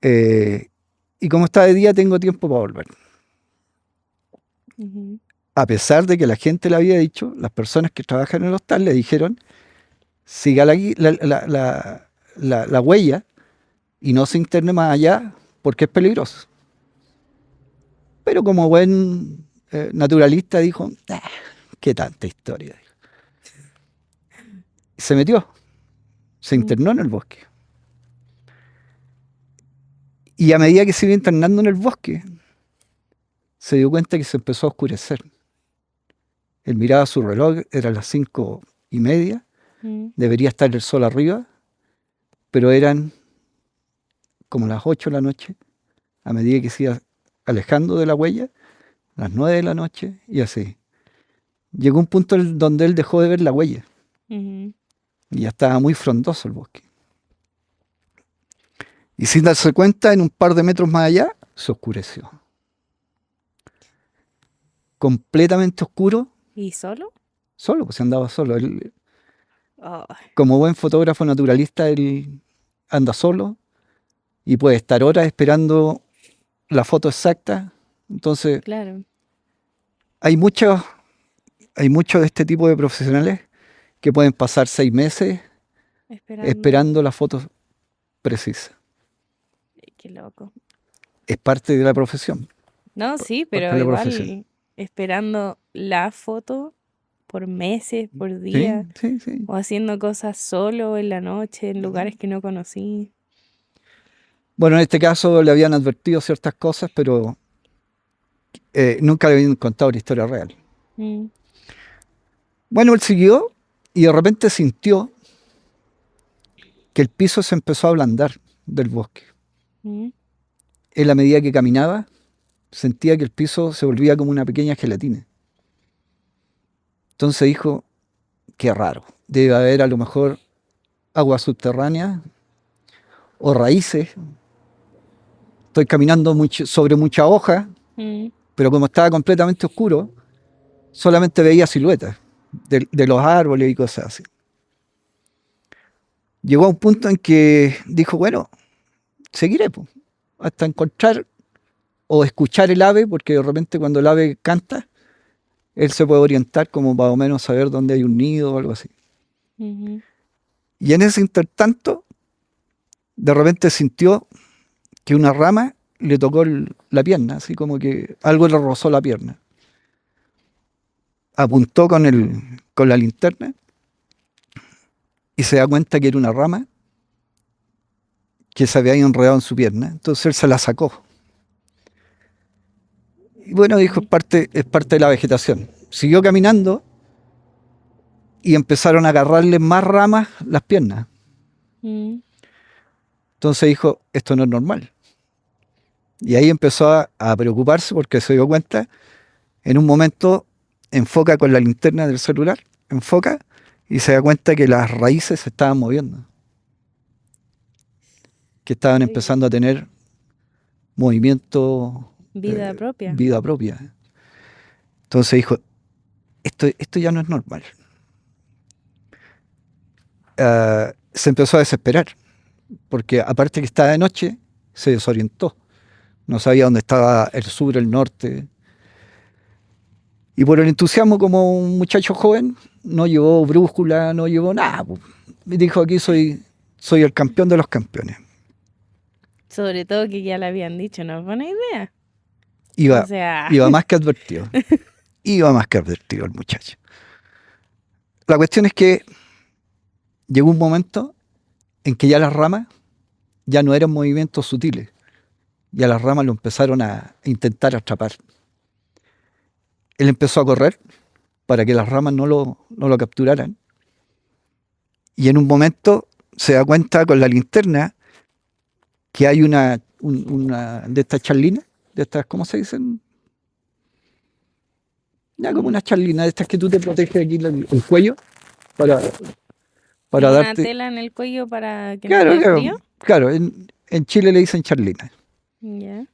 eh, y como está de día tengo tiempo para volver. ujú, A pesar de que la gente le había dicho, las personas que trabajan en el hostal le dijeron, siga la huella y no se interne más allá porque es peligroso. Pero como buen naturalista dijo, "Ah, qué tanta historia". Y se metió, se mm, internó en el bosque. Y a medida que se iba internando en el bosque, se dio cuenta que se empezó a oscurecer. Él miraba su reloj, eran las 5:30, mm, debería estar el sol arriba, pero eran como las 8 de la noche, a medida que se iba alejando de la huella, las 9 de la noche y así. Llegó un punto donde él dejó de ver la huella ujú. y ya estaba muy frondoso el bosque. Y sin darse cuenta, en un par de metros más allá, se oscureció. Completamente oscuro, ¿Y solo? solo, pues se andaba solo. Él, Oh, como buen fotógrafo naturalista, él anda solo y puede estar horas esperando la foto exacta. Entonces, claro. hay muchos, hay muchos de este tipo de profesionales que pueden pasar 6 meses Esperando. esperando la foto precisa. Qué loco. Es parte de la profesión, No, sí, parte pero de la profesión. igual esperando la foto por meses, por Sí, días, sí, sí. o haciendo cosas solo en la noche, en lugares que no conocí. Bueno, en este caso le habían advertido ciertas cosas, pero nunca le habían contado la historia real. Mm, Bueno, él siguió y de repente sintió que el piso se empezó a ablandar del bosque. mm, Él, a medida que caminaba, sentía que el piso se volvía como una pequeña gelatina. Entonces dijo, qué raro, debe haber a lo mejor agua subterránea o raíces. Estoy caminando sobre mucha hoja, mm, pero como estaba completamente oscuro, solamente veía siluetas de los árboles y cosas así. Llegó a un punto en que dijo, bueno, seguiré po, hasta encontrar o escuchar el ave, porque de repente cuando el ave canta, él se puede orientar como más o menos saber dónde hay un nido o algo así. ujú. Y en ese intertanto, de repente sintió que una rama le tocó la pierna, así como que algo le rozó la pierna. apuntó con la linterna y se da cuenta que era una rama que se había enredado en su pierna. Entonces él se la sacó. Y bueno, dijo, es parte de la vegetación. Siguió caminando y empezaron a agarrarle más ramas las piernas. Mm. Entonces dijo, esto no es normal. Y ahí empezó a preocuparse porque se dio cuenta, en un momento enfoca con la linterna del celular, enfoca y se da cuenta que las raíces se estaban moviendo, que estaban empezando a tener movimiento, Vida propia. vida propia. Entonces dijo, esto ya no es normal. Se empezó a desesperar, porque aparte que estaba de noche, se desorientó. No sabía dónde estaba el sur, el norte. Y por el entusiasmo como un muchacho joven, no llevó brújula, no llevó nada. Po. Y dijo, aquí soy el campeón de los campeones. Sobre todo que ya le habían dicho, no es buena idea. Iba, O sea, iba más que advertido. Iba más que advertido el muchacho. La cuestión es que llegó un momento en que ya las ramas ya no eran movimientos sutiles. Ya las ramas lo empezaron a intentar atrapar. Él empezó a correr para que las ramas no lo capturaran. Y en un momento se da cuenta con la linterna que hay una de estas charlinas, de estas, ¿cómo se dicen? Ya como una charlina de estas que tú te proteges aquí el cuello para, para una darte. tela en el cuello para que Claro, no te dé claro, frío. claro, en Chile le dicen charlina, Ya.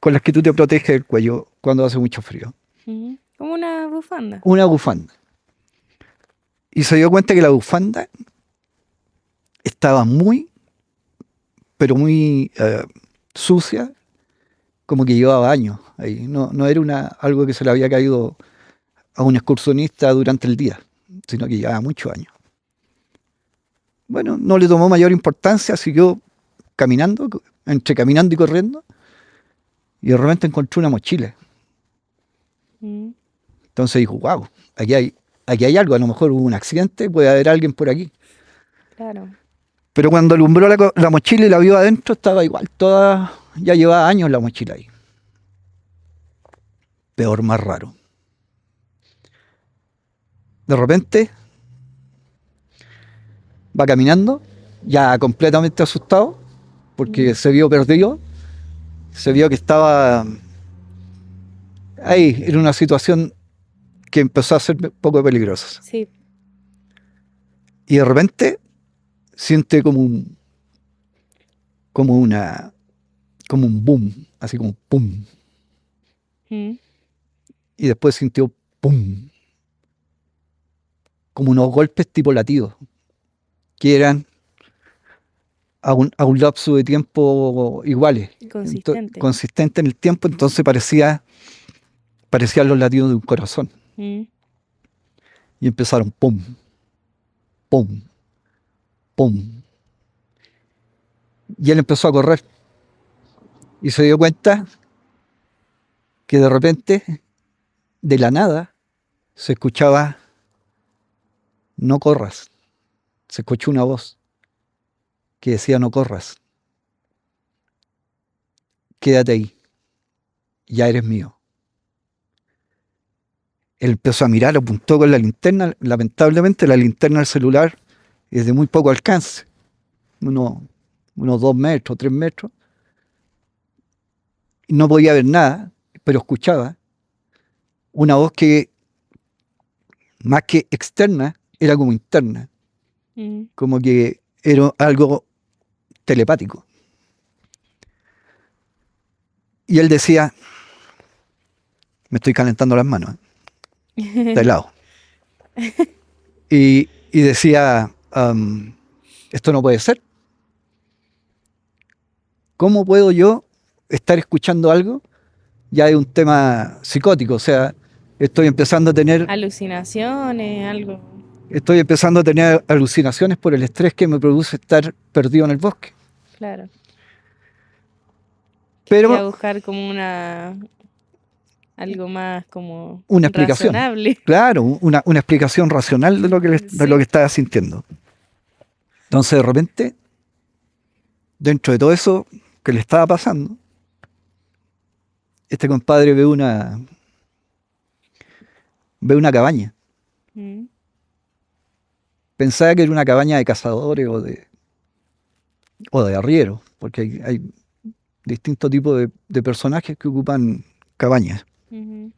con las que tú te proteges el cuello cuando hace mucho frío. Ujú. Como una bufanda. Una bufanda. Y se dio cuenta que la bufanda estaba muy, pero muy sucia, como que llevaba años ahí. No era algo que se le había caído a un excursionista durante el día, sino que llevaba muchos años. Bueno, no le tomó mayor importancia, siguió caminando, entre caminando y corriendo, y de repente encontró una mochila. Mm. Entonces dijo, wow, aquí hay algo, a lo mejor hubo un accidente, puede haber alguien por aquí. Claro. Pero cuando alumbró la mochila y la vio adentro, estaba igual, ya llevaba años la mochila ahí. Peor, más raro. De repente va caminando, ya completamente asustado, porque se vio perdido, se vio que estaba ahí, en una situación que empezó a ser un poco peligrosa. Sí. Y de repente siente como un boom, así como pum. Mm. Y después sintió pum, como unos golpes tipo latidos, que eran a un lapso de tiempo iguales, Consistente. consistente en el tiempo, entonces parecían los latidos de un corazón. Mm. Y empezaron pum, pum, pum. Y él empezó a correr. Y se dio cuenta que de repente, de la nada, se escuchaba, no corras. Se escuchó una voz que decía, no corras. Quédate ahí. Ya eres mío. Él empezó a mirar, apuntó con la linterna. Lamentablemente la linterna del celular es de muy poco alcance. Unos 2 metros, 3 metros. Y no podía ver nada, pero escuchaba una voz que, más que externa, era como interna. Mm. Como que era algo telepático. Y él decía, me estoy calentando las manos, de lado. Y decía, esto no puede ser. ¿Cómo puedo yo estar escuchando algo ya de un tema psicótico? O sea, estoy empezando a tener Alucinaciones, alucinaciones por el estrés que me produce estar perdido en el bosque. claro. Voy a Pero buscar como una algo más como Una explicación. razonable. Claro, una explicación racional de lo que, de lo que estaba sintiendo. Entonces, de repente, dentro de todo eso que le estaba pasando, este compadre ve una cabaña. Mm, Pensaba que era una cabaña de cazadores o de arrieros, porque hay distintos tipos de personajes que ocupan cabañas. ujú.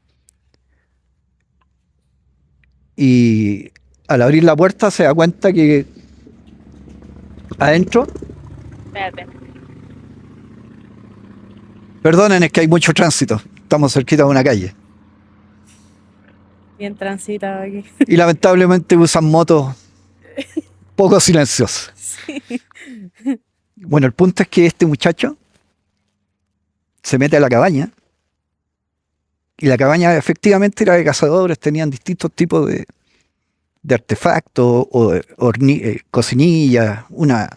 Y al abrir la puerta se da cuenta que adentro, Espérate. perdonen, es que hay mucho tránsito, estamos cerquita de una calle. Bien transitado aquí. Y lamentablemente usan motos poco silenciosas. Sí. Bueno, el punto es que este muchacho se mete a la cabaña. Y la cabaña efectivamente era de cazadores, tenían distintos tipos de artefactos, o cocinillas, una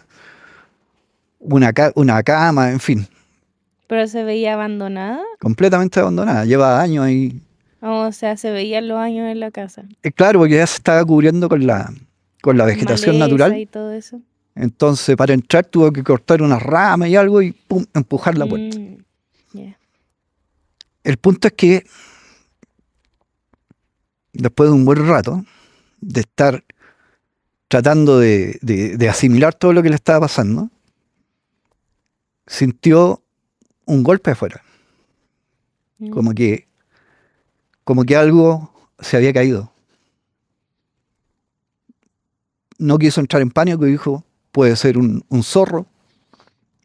cama, en fin, Pero se veía abandonada. completamente abandonada. Lleva años ahí. O sea, se veían los años en la casa. Claro, porque ya se estaba cubriendo con la vegetación Maleza natural. y todo eso. Entonces, para entrar tuvo que cortar unas ramas y algo y pum, empujar la puerta. Ya. El punto es que después de un buen rato de estar tratando de asimilar todo lo que le estaba pasando, sintió un golpe afuera, Mm, como que algo se había caído. No quiso entrar en pánico y dijo, puede ser un zorro,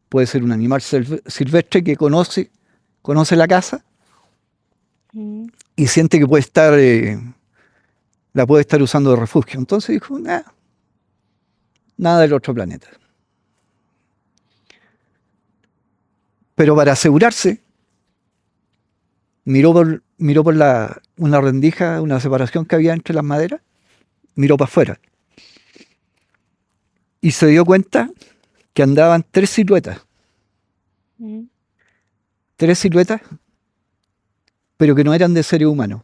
puede ser un animal silvestre que conoce la casa mm. y siente que puede estar, la puede estar usando de refugio. Entonces dijo, nada del otro planeta. Pero para asegurarse, miró por una rendija, una separación que había entre las maderas, miró para afuera y se dio cuenta que andaban tres siluetas, Mm. pero que no eran de seres humanos.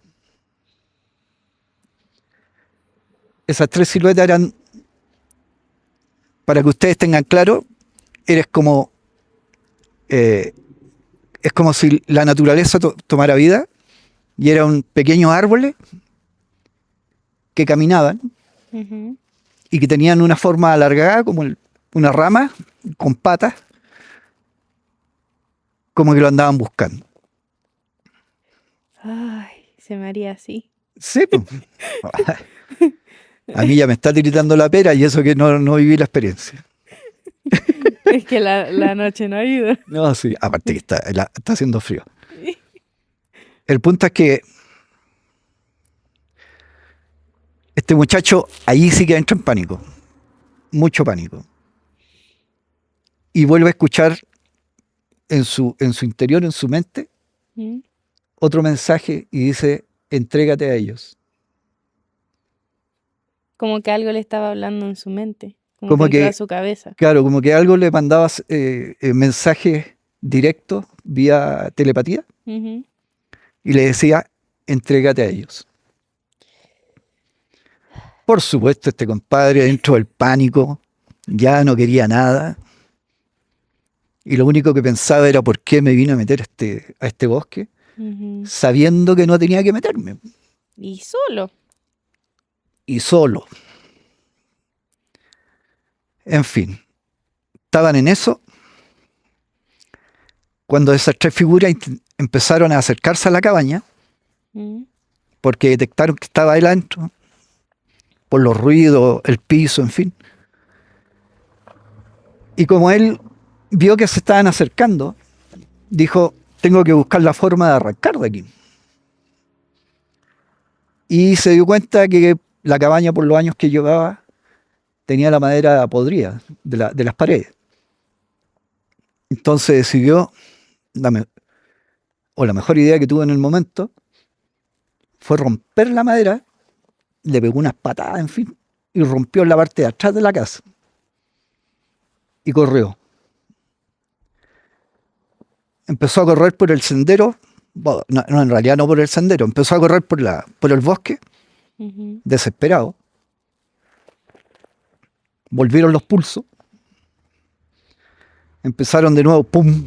Esas tres siluetas eran, para que ustedes tengan claro, eres como, es como si la naturaleza tomara vida y eran pequeños árboles que caminaban Ujú. y que tenían una forma alargada, como una rama con patas, como que lo andaban buscando. Ay, se me haría así. Sí, pues. A mí ya me está tiritando la pera y eso que no viví la experiencia. Es que la noche no ayuda. No, sí, aparte que está haciendo frío. El punto es que este muchacho ahí sí que entra en pánico, mucho pánico. Y vuelve a escuchar en su interior, en su mente, Mm. otro mensaje y dice, entrégate a ellos. Como que algo le estaba hablando en su mente. Como que Como entró a que, su cabeza. claro, como que algo le mandaba mensajes directos vía telepatía Ujú. y le decía, entrégate a ellos. Por supuesto, este compadre dentro del pánico ya no quería nada y lo único que pensaba era por qué me vine a meter a este bosque Ujú. sabiendo que no tenía que meterme Y solo. y solo. En fin, estaban en eso cuando esas tres figuras empezaron a acercarse a la cabaña Mm. porque detectaron que estaba él adentro por los ruidos, el piso, en fin. Y como él vio que se estaban acercando, dijo, tengo que buscar la forma de arrancar de aquí. Y se dio cuenta que la cabaña, por los años que llevaba, tenía la madera podrida de las paredes. Entonces decidió, o la mejor idea que tuvo en el momento, fue romper la madera, le pegó unas patadas, en fin, y rompió la parte de atrás de la casa. Y corrió. Empezó a correr por el sendero Bueno, no, en realidad no por el sendero, empezó a correr por el bosque, Ujú. desesperado. Volvieron los pulsos, empezaron de nuevo, pum,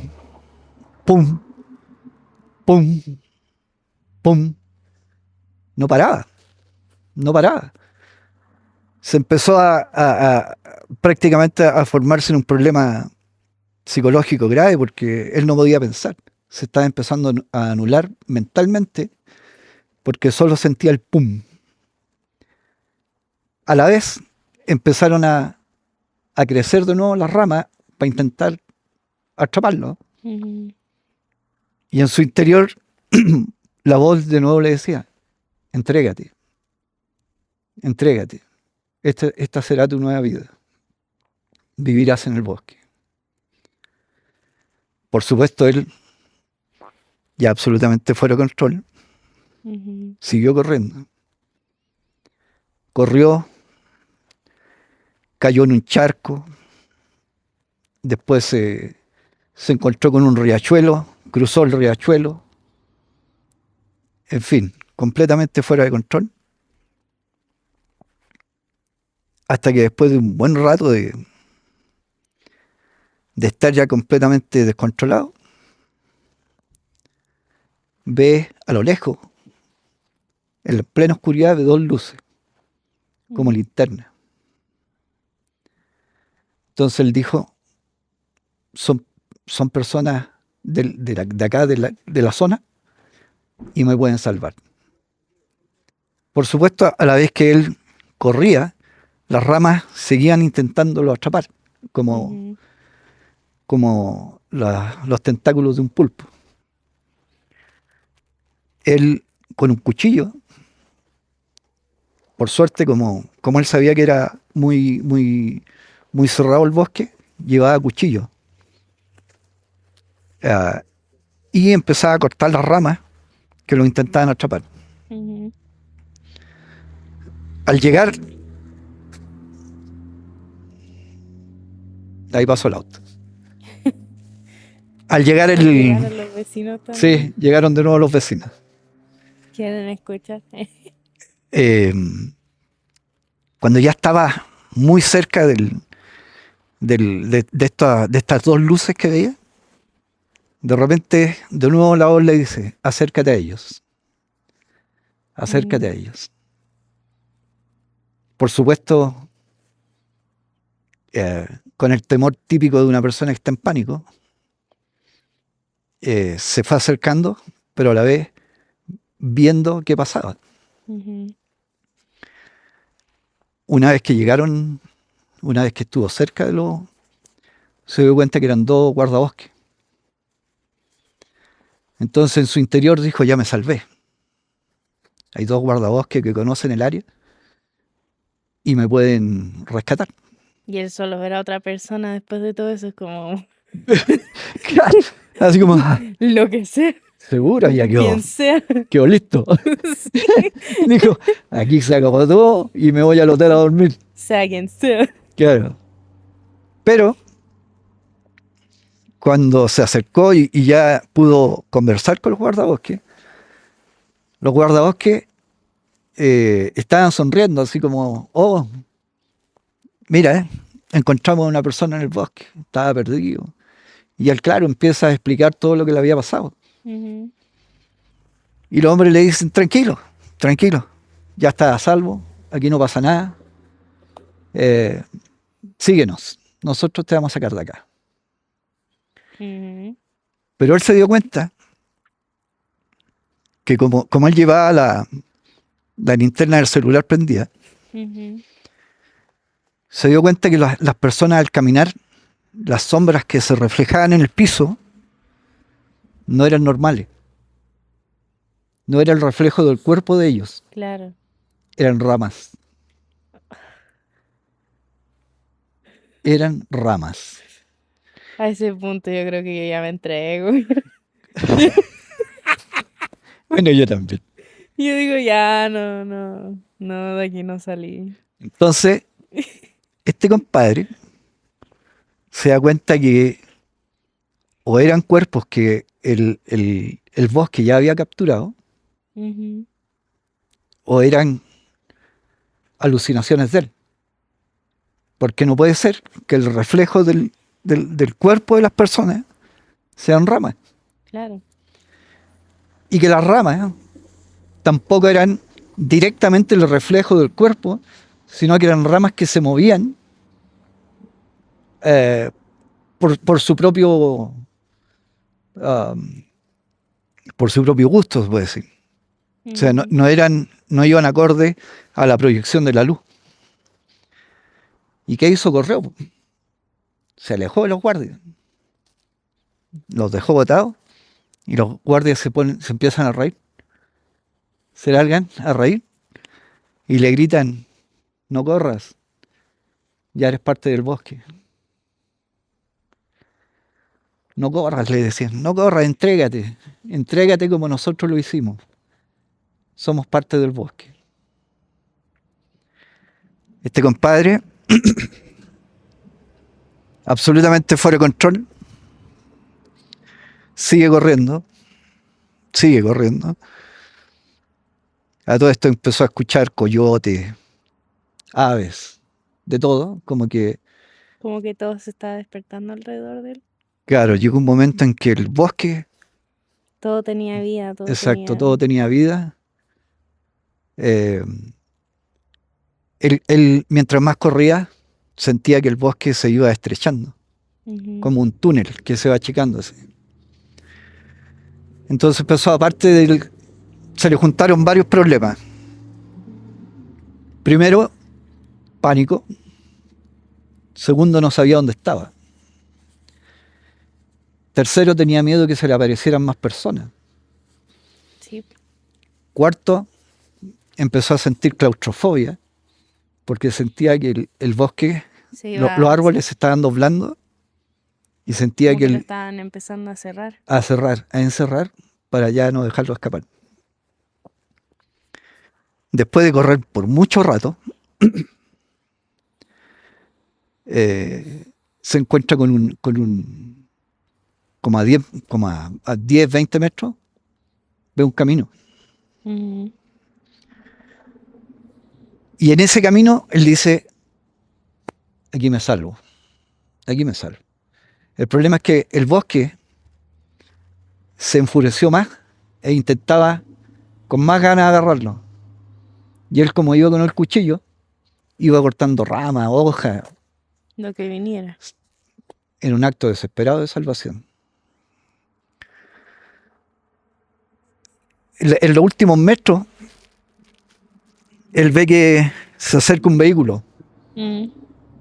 pum, pum, pum. No paraba, no paraba. Se empezó prácticamente a formarse un problema psicológico grave porque él no podía pensar. Se estaba empezando a anular mentalmente porque solo sentía el pum. A la vez empezaron a crecer de nuevo las ramas para intentar atraparlo. Ujú. Y en su interior la voz de nuevo le decía, entrégate, entrégate. Esta será tu nueva vida. Vivirás en el bosque. Por supuesto, él, ya absolutamente fuera de control, Ujú. siguió corriendo. Corrió, cayó en un charco, después se encontró con un riachuelo, cruzó el riachuelo, en fin, completamente fuera de control, hasta que después de un buen rato de estar ya completamente descontrolado, ve a lo lejos, en la plena oscuridad, ve dos luces, como Ujú. linterna. Entonces él dijo, son, son personas de acá, de la zona, y me pueden salvar. Por supuesto, a la vez que él corría, las ramas seguían intentándolo atrapar, como, Ujú. los tentáculos de un pulpo. Él, con un cuchillo, por suerte, como él sabía que era muy cerrado el bosque, llevaba cuchillo. Ah, y empezaba a cortar las ramas que lo intentaban atrapar. Ujú. Al llegar, ahí pasó el auto. Al llegar Llegaron los vecinos también. sí, llegaron de nuevo los vecinos. Quieren escuchar. Eh, Cuando ya estaba muy cerca de estas dos luces que veía, de repente, de nuevo la voz le dice, acércate a ellos, acércate Ujú. a ellos. Por supuesto, con el temor típico de una persona que está en pánico, se fue acercando, pero a la vez viendo qué pasaba. Ujú. Una vez que llegaron, una vez que estuvo cerca de los, se dio cuenta que eran dos guardabosques. Entonces en su interior dijo, ya me salvé. Hay dos guardabosques que conocen el área y me pueden rescatar. Y él solo ver a otra persona después de todo eso es como Claro, así como, "Ah, lo que sea, seguro, ya quien sea. quedó listo". Sí. Dijo, aquí se acabó todo y me voy al hotel a dormir. Sea quien sea. Claro. Pero cuando se acercó y ya pudo conversar con los guardabosques estaban sonriendo, así como, oh, mira, encontramos a una persona en el bosque, estaba perdido. Y él, claro, empieza a explicar todo lo que le había pasado. Ujú. Y los hombres le dicen, tranquilo, tranquilo, ya está a salvo, aquí no pasa nada, eh, síguenos, nosotros te vamos a sacar de acá. Ujú. Pero él se dio cuenta que como él llevaba la linterna del celular prendida, Ujú. se dio cuenta que las personas al caminar, las sombras que se reflejaban en el piso, no eran normales, no era el reflejo del cuerpo de ellos, Claro. eran ramas, eran ramas. A ese punto yo creo que yo ya me entrego. Bueno, yo también. Yo digo, ya, no, no, no, de aquí no salí. Entonces, este compadre se da cuenta que o eran cuerpos que el bosque ya había capturado Ujú. o eran alucinaciones de él. Porque no puede ser que el reflejo del cuerpo de las personas sean ramas. Claro. Y que las ramas tampoco eran directamente el reflejo del cuerpo, sino que eran ramas que se movían eh, por su propio um, por su propio gusto, se puede decir. O sea, Ujú. no iban acorde a la proyección de la luz. ¿Y qué hizo? Correo. Se alejó de los guardias, los dejó botados y los guardias se empiezan a reír, se largan a reír y le gritan: no corras, ya eres parte del bosque. No corras, le decían, no corras, entrégate como nosotros lo hicimos. Somos parte del bosque. Este compadre, absolutamente fuera de control, sigue corriendo, sigue corriendo. A todo esto empezó a escuchar coyotes, aves, de todo, como que, Como que todo se está despertando alrededor de él. claro, llegó un momento en que el bosque, Todo tenía vida, todo exacto, tenía... todo tenía vida. Eh, él, mientras más corría, sentía que el bosque se iba estrechando, Ujú. como un túnel que se va achicándose. Entonces empezó, aparte del, se le juntaron varios problemas. Primero, pánico. Segundo, no sabía dónde estaba. Tercero, tenía miedo que se le aparecieran más personas. Sí, Cuarto, empezó a sentir claustrofobia, porque sentía que el bosque, se los iba árboles se estaban doblando y sentía como que que lo estaban empezando a cerrar. a cerrar, a encerrar, para ya no dejarlo escapar. Después de correr por mucho rato, se encuentra como a 10, a 10, 20 metros, ve un camino. Ujú. Y en ese camino él dice: aquí me salvo, aquí me salvo. El problema es que el bosque se enfureció más e intentaba con más ganas agarrarlo. Y él, como iba con el cuchillo, iba cortando ramas, hojas, Lo que viniera. en un acto desesperado de salvación. En los últimos metros, él ve que se acerca un vehículo, Mm.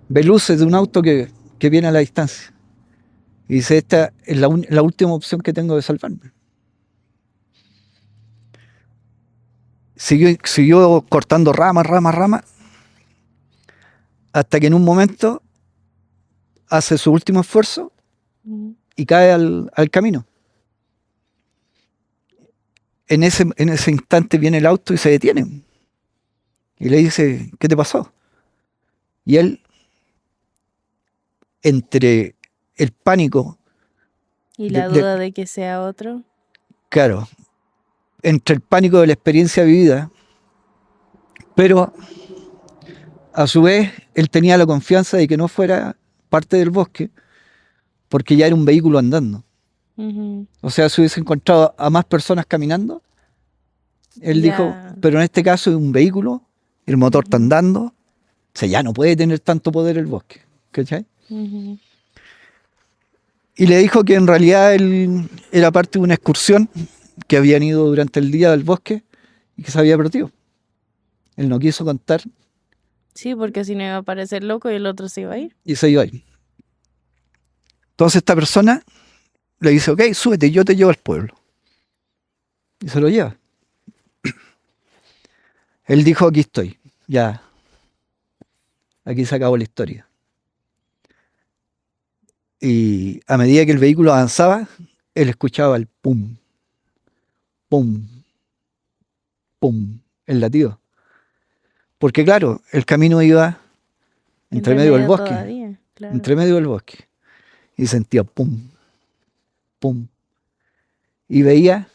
ve luces de un auto que viene a la distancia. Y dice: esta es la última opción que tengo de salvarme. Siguió cortando ramas, ramas, ramas, hasta que en un momento hace su último esfuerzo Mm. y cae al camino. En ese instante viene el auto y se detiene. Y le dice: ¿qué te pasó? Y él, entre el pánico, Y de- la de- duda de que sea otro. claro, entre el pánico de la experiencia vivida, pero a su vez él tenía la confianza de que no fuera parte del bosque, porque ya era un vehículo andando. Ujú. O sea, si hubiese encontrado a más personas caminando, él dijo: Ya. pero en este caso es un vehículo, el motor está Ujú. andando, o sea, ya no puede tener tanto poder el bosque. ¿Cachai? Ujú. Y le dijo que en realidad él era parte de una excursión que habían ido durante el día del bosque y que se había perdido. Él no quiso contar Sí, porque si no iba a parecer loco y el otro se iba a ir. y se iba a ir. Entonces esta persona le dice: ok, súbete, yo te llevo al pueblo. Y se lo lleva. Él dijo: aquí estoy, ya, aquí se acabó la historia. Y a medida que el vehículo avanzaba, él escuchaba el pum, pum, pum, el latido. Porque claro, el camino iba entre Entre medio del medio bosque, todavía, claro. entre medio del bosque. Y sentía pum, pum. y veía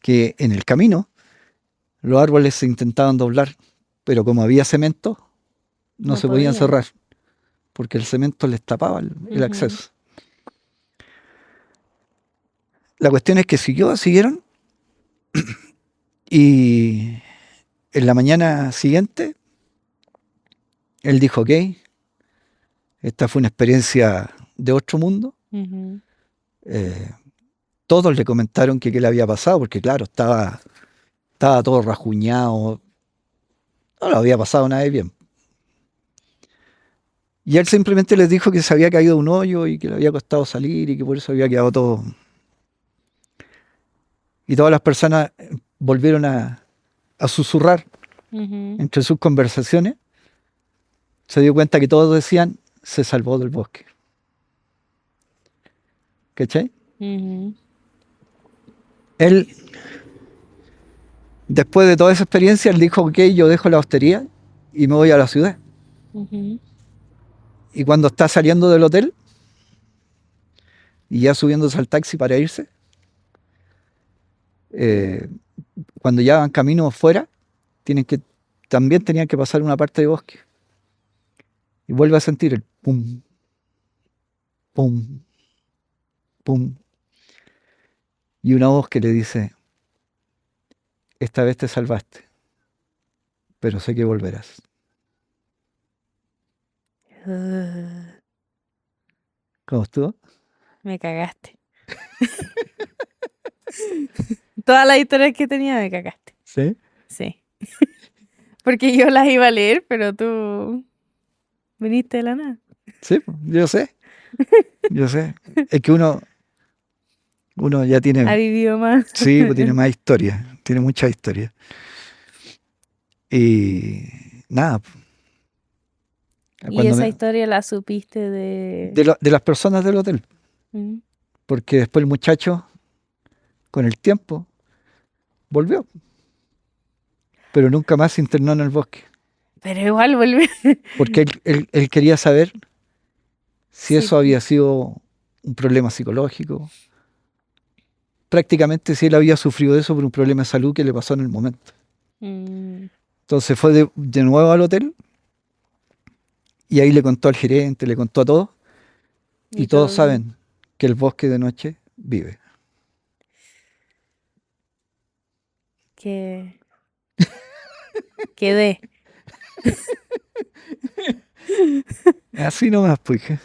que en el camino los árboles se intentaban doblar, pero como había cemento, no No se podían podían. cerrar, porque el cemento les tapaba el Ujú. acceso. La cuestión es que siguieron, y en la mañana siguiente, él dijo, ok, esta fue una experiencia de otro mundo. Ujú. Eh, Todos le comentaron que qué le había pasado, porque claro, estaba todo rajuñado, no le había pasado nada de bien. Y él simplemente les dijo que se había caído un hoyo y que le había costado salir y que por eso había quedado todo. Y todas las personas volvieron a susurrar Ujú. entre sus conversaciones. Se dio cuenta que todos decían, se salvó del bosque. ¿Cachai? Ujú. Él, después de toda esa experiencia, él dijo, ok, yo dejo la hostería y me voy a la ciudad. Ujú. Y cuando está saliendo del hotel y ya subiéndose al taxi para irse, eh, cuando ya van camino fuera, también tenían que pasar una parte de bosque. Y vuelve a sentir el pum, pum, pum. Y una voz que le dice, esta vez te salvaste, pero sé que volverás. Uh, ¿Cómo estuvo? me cagaste. Todas las historias que tenía me cagaste. Sí. Sí. Porque yo las iba a leer, pero tú viniste de la nada. Sí, yo sé, yo sé. Es que uno ya Ha tiene, vivido más. sí, pues tiene más historia, tiene mucha historia. Y nada, Y cuando esa historia la supiste de... de las personas del hotel, Mm. porque después el muchacho, con el tiempo, volvió, pero nunca más se internó en el bosque, Pero igual volví. porque él quería saber si Sí. eso había sido un problema psicológico, prácticamente si él había sufrido eso por un problema de salud que le pasó en el momento. Mm. Entonces fue de nuevo al hotel y ahí le contó al gerente, le contó a todos, y Y todos todo bien. saben que el bosque de noche vive. Que... Quedé. Así nomás, pues. Hija.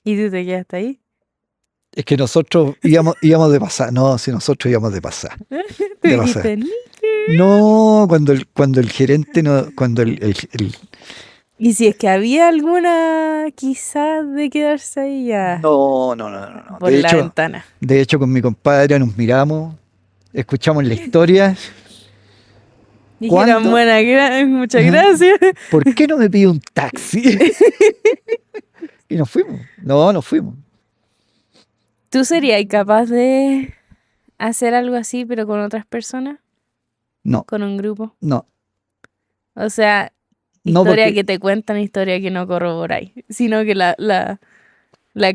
¿Y tú te quedaste ahí? Es que nosotros íbamos de pasar. No, si nosotros íbamos de pasar. Tú De pasar. dijiste, "Ni". No, cuando el gerente no, cuando Y si es que había alguna quizás de quedarse ahí ya no. por la ventana. De hecho, con mi compadre nos miramos, escuchamos la historia. Dijeron, ¿Cuándo? muchas Ajá. gracias. ¿Por qué no me pide un taxi? Y nos fuimos. No, nos fuimos. ¿Tú serías capaz de hacer algo así, pero con otras personas? No, ¿Con un grupo? no, O sea, no historia porque que te cuentan, historia que no corroboráis, sino que la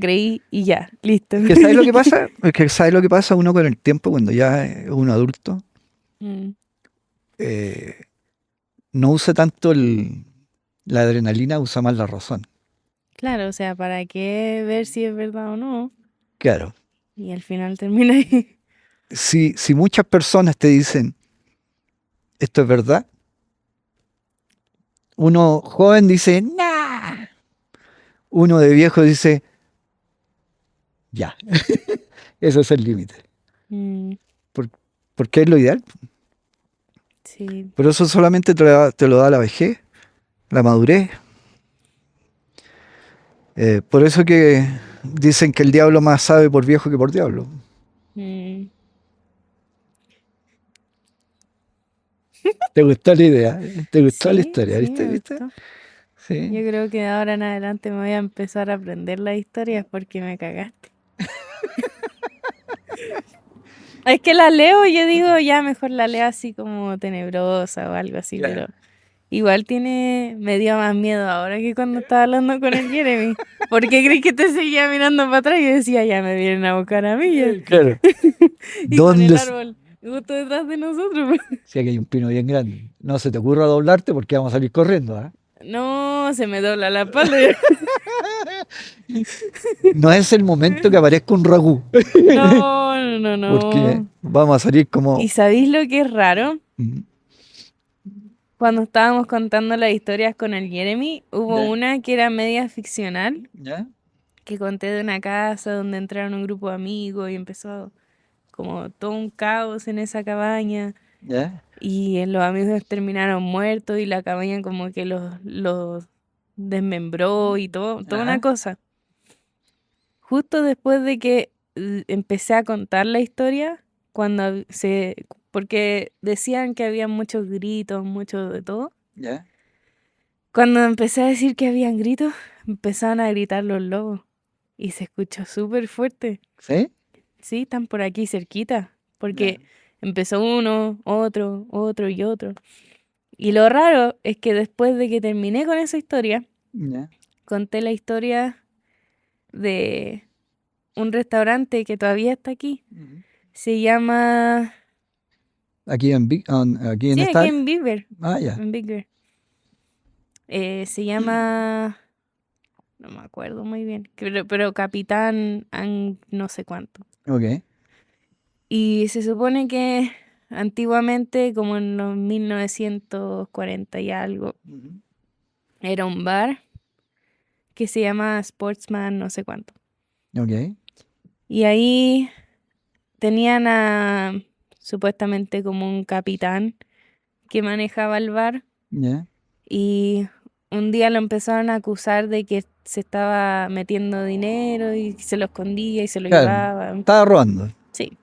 creí y ya, listo. es que ¿sabes lo que pasa? Es que ¿sabes lo que pasa? Uno con el tiempo, cuando ya es un adulto, Mm, eh, no usa tanto la adrenalina, usa más la razón. claro, o sea, ¿para qué ver si es verdad o no? Claro. Y al final termina ahí. Si muchas personas te dicen esto es verdad, uno joven dice, nah. Uno de viejo dice, ya, ese es el límite. Mm, Por- Porque es lo ideal. sí, Pero eso solamente te lo da la vejez, la madurez. Por eso que dicen que el diablo más sabe por viejo que por diablo. mm, ¿Te gustó la idea? ¿Te gustó la sí, historia? sí, ¿Viste? me ¿Viste? gustó. Sí. Yo creo que de ahora en adelante me voy a empezar a aprender las historias porque me cagaste. Es que la leo y yo digo, ya mejor la leo así como tenebrosa o algo así, Claro. Igual me dio más miedo ahora que cuando estaba hablando con el Jeremy. ¿Por qué crees que te seguía mirando para atrás? Y yo decía, ya me vienen a buscar a mí ya. Claro. Y con el ¿Dónde? árbol justo detrás de nosotros. Sí, aquí hay un pino bien grande. No se te ocurra doblarte porque vamos a salir corriendo, ¿ah? No, se me dobla la espalda. No es el momento que aparezca un ragú, No, no, no, porque no. vamos a salir ¿Y como... sabéis lo que es raro? Mm, Cuando estábamos contando las historias con el Jeremy, hubo ¿ya? una que era media ficcional, ¿Ya? que conté de una casa donde entraron un grupo de amigos y empezó como todo un caos en esa cabaña. ¿Ya? Y los amigos terminaron muertos y la cabaña como que los desmembró y todo, toda una Ajá. cosa. Justo después de que empecé a contar la historia, porque decían que había muchos gritos, mucho de todo. ¿Ya? Cuando empecé a decir que habían gritos, empezaron a gritar los lobos y se escuchó súper fuerte. ¿Sí? Sí, están por aquí cerquita, Ya. porque empezó uno, otro, otro y otro. Y lo raro es que después de que terminé con esa historia, Ya. conté la historia de un restaurante que todavía está aquí. Ujú. Se llama... Aquí en Sí, esta aquí área. en Beaver. Ah, ya. En Big Bear. Se llama... No me acuerdo muy bien. Pero Capitán no sé cuánto. Ok. Y se supone que antiguamente, como en los 1940 y algo, Ujú. era un bar que se llama Sportsman no sé cuánto. Ok. Y ahí tenían supuestamente como un capitán que manejaba el bar Ya. y un día lo empezaron a acusar de que se estaba metiendo dinero y se lo escondía y se lo Claro. llevaba. Estaba robando. Sí,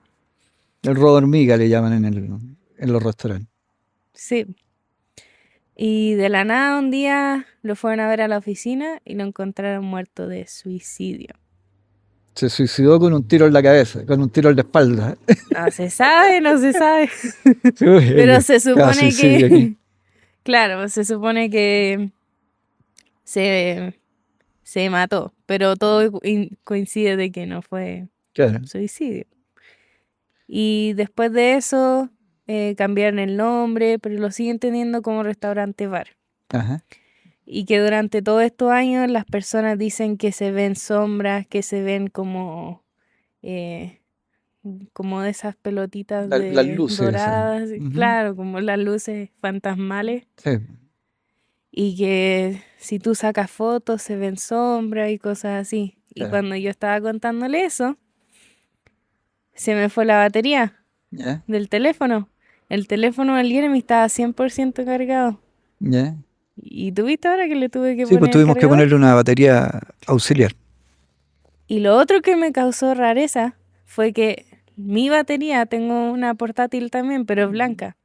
El robo hormiga le llaman en los restaurantes. sí. Y de la nada un día lo fueron a ver a la oficina y lo encontraron muerto de suicidio. Se suicidó con un tiro en la cabeza, con un tiro en la espalda. No se sabe, no se sabe. Sí, Pero se cada supone suicidio aquí. que, claro, se supone que se, se mató, pero todo coincide de que no fue Claro. suicidio. Y después de eso cambiaron el nombre, pero lo siguen teniendo como restaurante bar. Ajá. Y que durante todos estos años las personas dicen que se ven sombras, que se ven eh, como de esas pelotitas Las luces esas. doradas, Ujú. claro, como las luces fantasmales. Sí. Y que si tú sacas fotos se ven sombras y cosas así. Y Claro. cuando yo estaba contándole eso, se me fue la batería Ya. del teléfono. El teléfono del Jeremy estaba 100% cargado. Ya. ¿Y tuviste ahora que le tuve que Sí, pues poner el tuvimos que cargador? ponerle una batería auxiliar. Y lo otro que me causó rareza fue que mi batería, tengo una portátil también, pero es blanca.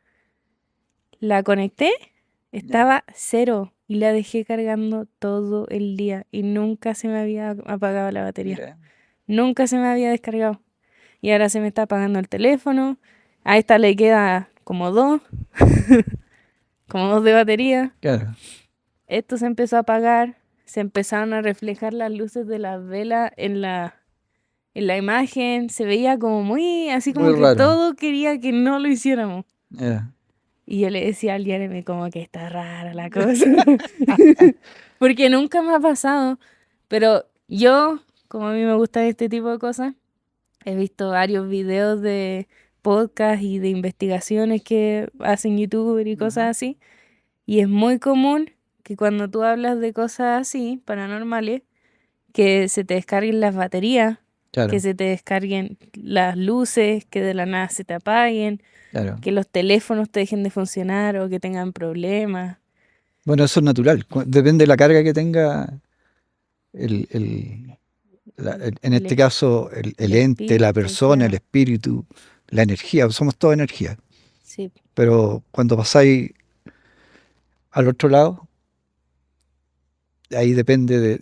La conecté, Ya. estaba cero y la dejé cargando todo el día y nunca se me había apagado la batería. Mira. Nunca se me había descargado. Y ahora se me está apagando el teléfono. A esta le queda como dos, como dos de batería. Claro. Esto se empezó a apagar. Se empezaron a reflejar las luces de las velas en la imagen. Se veía como muy, así Muy como que raro. todo quería que no lo hiciéramos. Ya. Y yo le decía al Jeremy como que está rara la cosa. Porque nunca me ha pasado. Pero yo, como a mí me gustan este tipo de cosas, he visto varios videos de podcast y de investigaciones que hacen YouTuber y cosas Ujú. así. Y es muy común que cuando tú hablas de cosas así, paranormales, que se te descarguen las baterías, que Claro. se te descarguen las luces, que de la nada se te apaguen, Claro. que los teléfonos te dejen de funcionar o que tengan problemas. Bueno, eso es natural. Depende de la carga que tenga el, el- en El, este es- caso, el el ente, la espíritu, persona, el claro. espíritu, la energía. Somos toda energía. Sí, Pero cuando pasáis al otro lado, ahí depende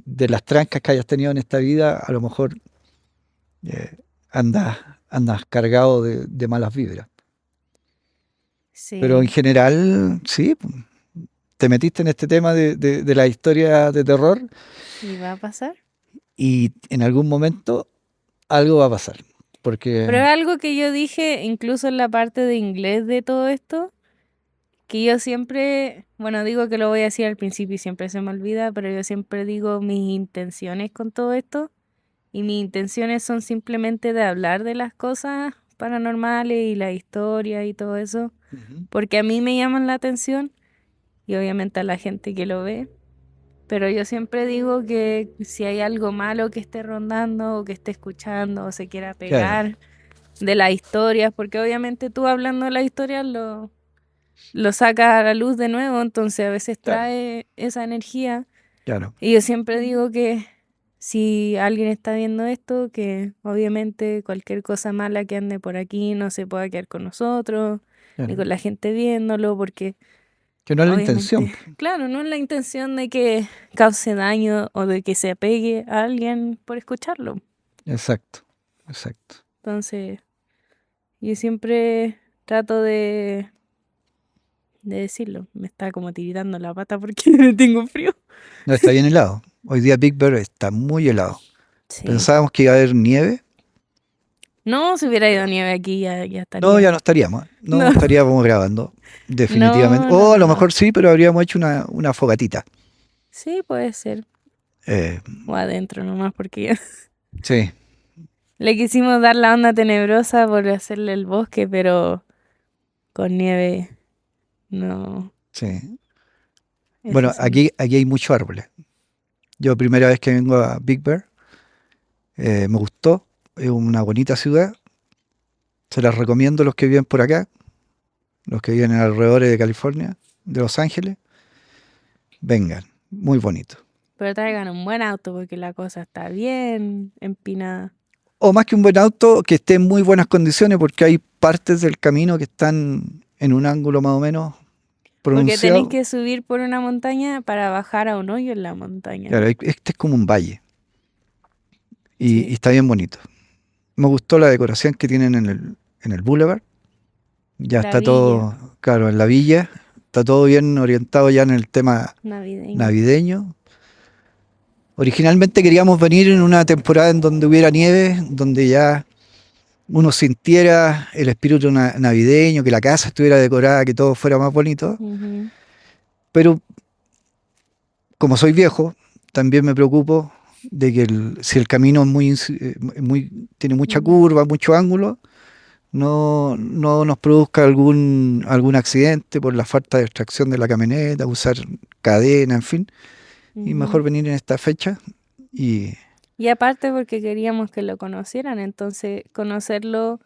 de las trancas que hayas tenido en esta vida, a lo mejor eh, andas cargado de malas vibras. Pero en sí. general, sí, te metiste en este tema de la historia de terror ¿Y va a pasar? y en algún momento algo va a pasar. Pero es Porque, algo que yo dije incluso en la parte de inglés de todo esto, que yo siempre, bueno, digo que lo voy a decir al principio y siempre se me olvida, pero yo siempre digo mis intenciones con todo esto. Y mis intenciones son simplemente de hablar de las cosas paranormales y la historia y todo eso, Ujú. porque a mí me llaman la atención y obviamente a la gente que lo ve. Pero yo siempre digo que si hay algo malo que esté rondando o que esté escuchando o se quiera Claro, pegar de las historias, porque obviamente tú hablando de las historias lo sacas a la luz de nuevo, entonces a veces claro, trae esa energía. claro, Y yo siempre digo que si alguien está viendo esto, que obviamente cualquier cosa mala que ande por aquí no se pueda quedar con nosotros, ni claro. con la gente viéndolo, porque Que no es la intención. obviamente, claro, no es la intención de que cause daño o de que se apegue a alguien por escucharlo. Exacto, exacto. Entonces, yo siempre trato de decirlo. Me está como tiritando la pata porque tengo frío. No, está bien helado. Hoy día Big Bear está muy helado. Sí. Pensábamos que iba a haber nieve. No, si hubiera ido nieve aquí ya No, ya estaría. no estaríamos. No No, estaríamos grabando. Definitivamente. no, no, O a lo no, no. mejor sí, pero habríamos hecho una fogatita. Sí, puede ser. Eh, O adentro nomás, porque ya sí, le quisimos dar la onda tenebrosa por hacerle el bosque, pero con nieve no. sí. Eso Bueno, sí, no. aquí hay muchos árboles. Yo primera vez que vengo a Big Bear, me gustó. Es una bonita ciudad. Se las recomiendo a los que viven por acá, los que viven en alrededores de California, de Los Ángeles. Vengan, muy bonito. Pero traigan un buen auto porque la cosa está bien empinada. O más que un buen auto, que esté en muy buenas condiciones, porque hay partes del camino que están en un ángulo más o menos Porque tenéis pronunciado. que subir por una montaña para bajar a un hoyo en la montaña. Claro, este es como un valle y Sí, está bien bonito. Me gustó la decoración que tienen en el boulevard. Ya la está villa todo, claro, en la villa. Está todo bien orientado ya en el tema navideña. navideño. Originalmente queríamos venir en una temporada en donde hubiera nieve, donde ya uno sintiera el espíritu navideño, que la casa estuviera decorada, que todo fuera más bonito. Ujú, Pero como soy viejo, también me preocupo de que si el camino es tiene mucha ujú, curva, mucho ángulo, no nos produzca algún accidente por la falta de extracción de la camioneta, usar cadena, en fin. Y mejor ujú. venir en esta fecha y, Y aparte porque queríamos que lo conocieran, entonces conocerlo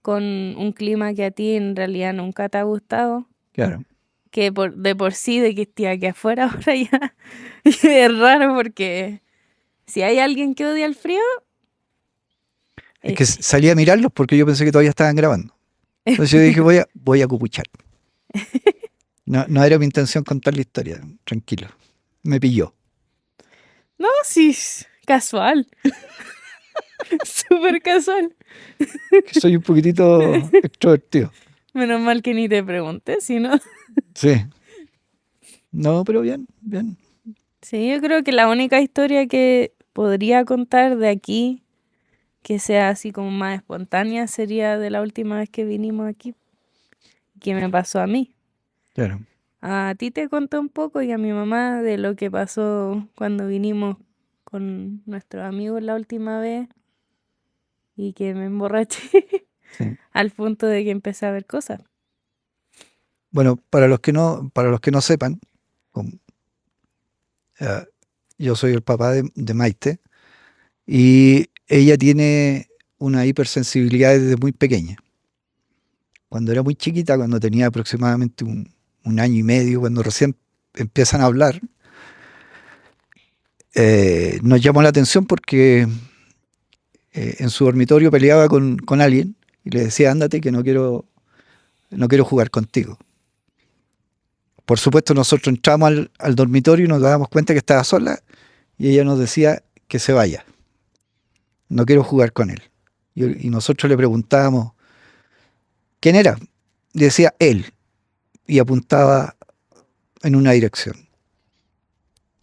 con un clima que a ti en realidad nunca te ha gustado, claro, que de por sí de que esté aquí afuera ahora ya es raro porque si hay alguien que odia el frío, es que es sí. salí a mirarlos porque yo pensé que todavía estaban grabando. Entonces yo dije, voy a cupuchar. No era mi intención contar la historia, tranquilo. Me pilló. No, sí, casual, súper casual. Que soy un poquitito extrovertido. Menos mal que ni te pregunté, si no. Sí. No, pero bien, bien. Sí, yo creo que la única historia que podría contar de aquí, que sea así como más espontánea, sería de la última vez que vinimos aquí, que me pasó a mí. Claro. A ti te conté un poco y a mi mamá de lo que pasó cuando vinimos con nuestros amigos la última vez y que me emborraché Sí. al punto de que empecé a ver cosas. Bueno, para los que no sepan, como, eh, yo soy el papá de Maite y ella tiene una hipersensibilidad desde muy pequeña. Cuando era muy chiquita, cuando tenía aproximadamente un año y medio, cuando recién empiezan a hablar, nos llamó la atención porque en su dormitorio peleaba con alguien y le decía, ándate que no quiero jugar contigo. Por supuesto, nosotros entramos al dormitorio y nos dábamos cuenta que estaba sola y ella nos decía que se vaya, no quiero jugar con él. Y nosotros le preguntábamos, ¿quién era? Y decía él, y apuntaba en una dirección.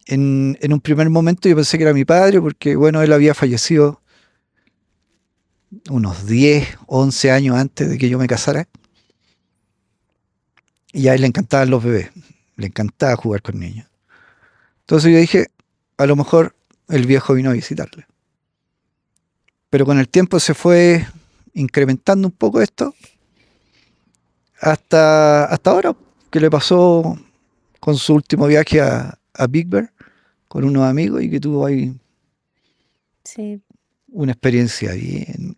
En un primer momento yo pensé que era mi padre porque, bueno, él había fallecido unos 10, 11 años antes de que yo me casara. Y a él le encantaban los bebés, le encantaba jugar con niños. Entonces yo dije, a lo mejor el viejo vino a visitarle. Pero con el tiempo se fue incrementando un poco esto hasta ahora, que le pasó con su último viaje a Big Bear con unos amigos y que tuvo ahí Sí. una experiencia bien.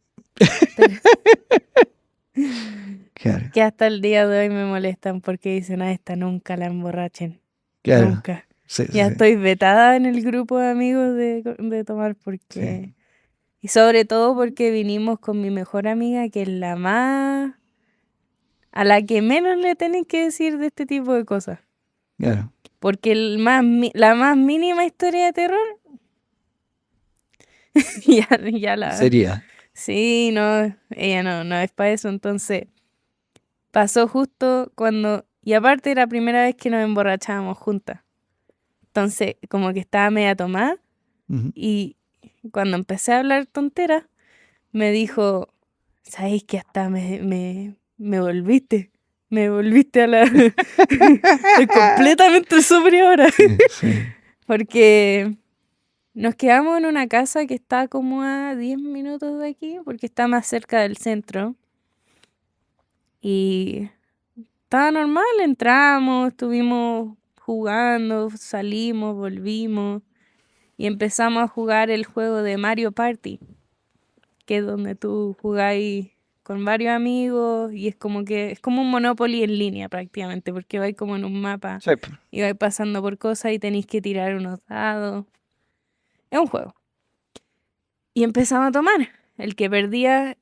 Claro, Que hasta el día de hoy me molestan porque dicen, a esta nunca la emborrachen. claro. Nunca. Sí, Ya sí, estoy vetada en el grupo de amigos de tomar porque... sí. Y sobre todo porque vinimos con mi mejor amiga, que es la más... a la que menos le tienen que decir de este tipo de cosas. Claro. Porque la más mínima historia de terror, ya la... Sería. Sí, no, ella no es para eso. Entonces, pasó justo cuando... Y aparte era la primera vez que nos emborrachábamos juntas. Entonces, como que estaba media tomada. Ujú. Y cuando empecé a hablar tonteras, me dijo, ¿sabéis que hasta me volviste? Me volviste a la... Estoy completamente sobria ahora. Sí, sí. Porque nos quedamos en una casa que está como a 10 minutos de aquí, porque está más cerca del centro. Y estaba normal, entramos, estuvimos jugando, salimos, volvimos y empezamos a jugar el juego de Mario Party, que es donde tú jugáis con varios amigos y es como que es como un Monopoly en línea prácticamente, porque vais como en un mapa Sí. y vais pasando por cosas y tenéis que tirar unos dados. Es un juego. Y empezamos a tomar. El que perdía,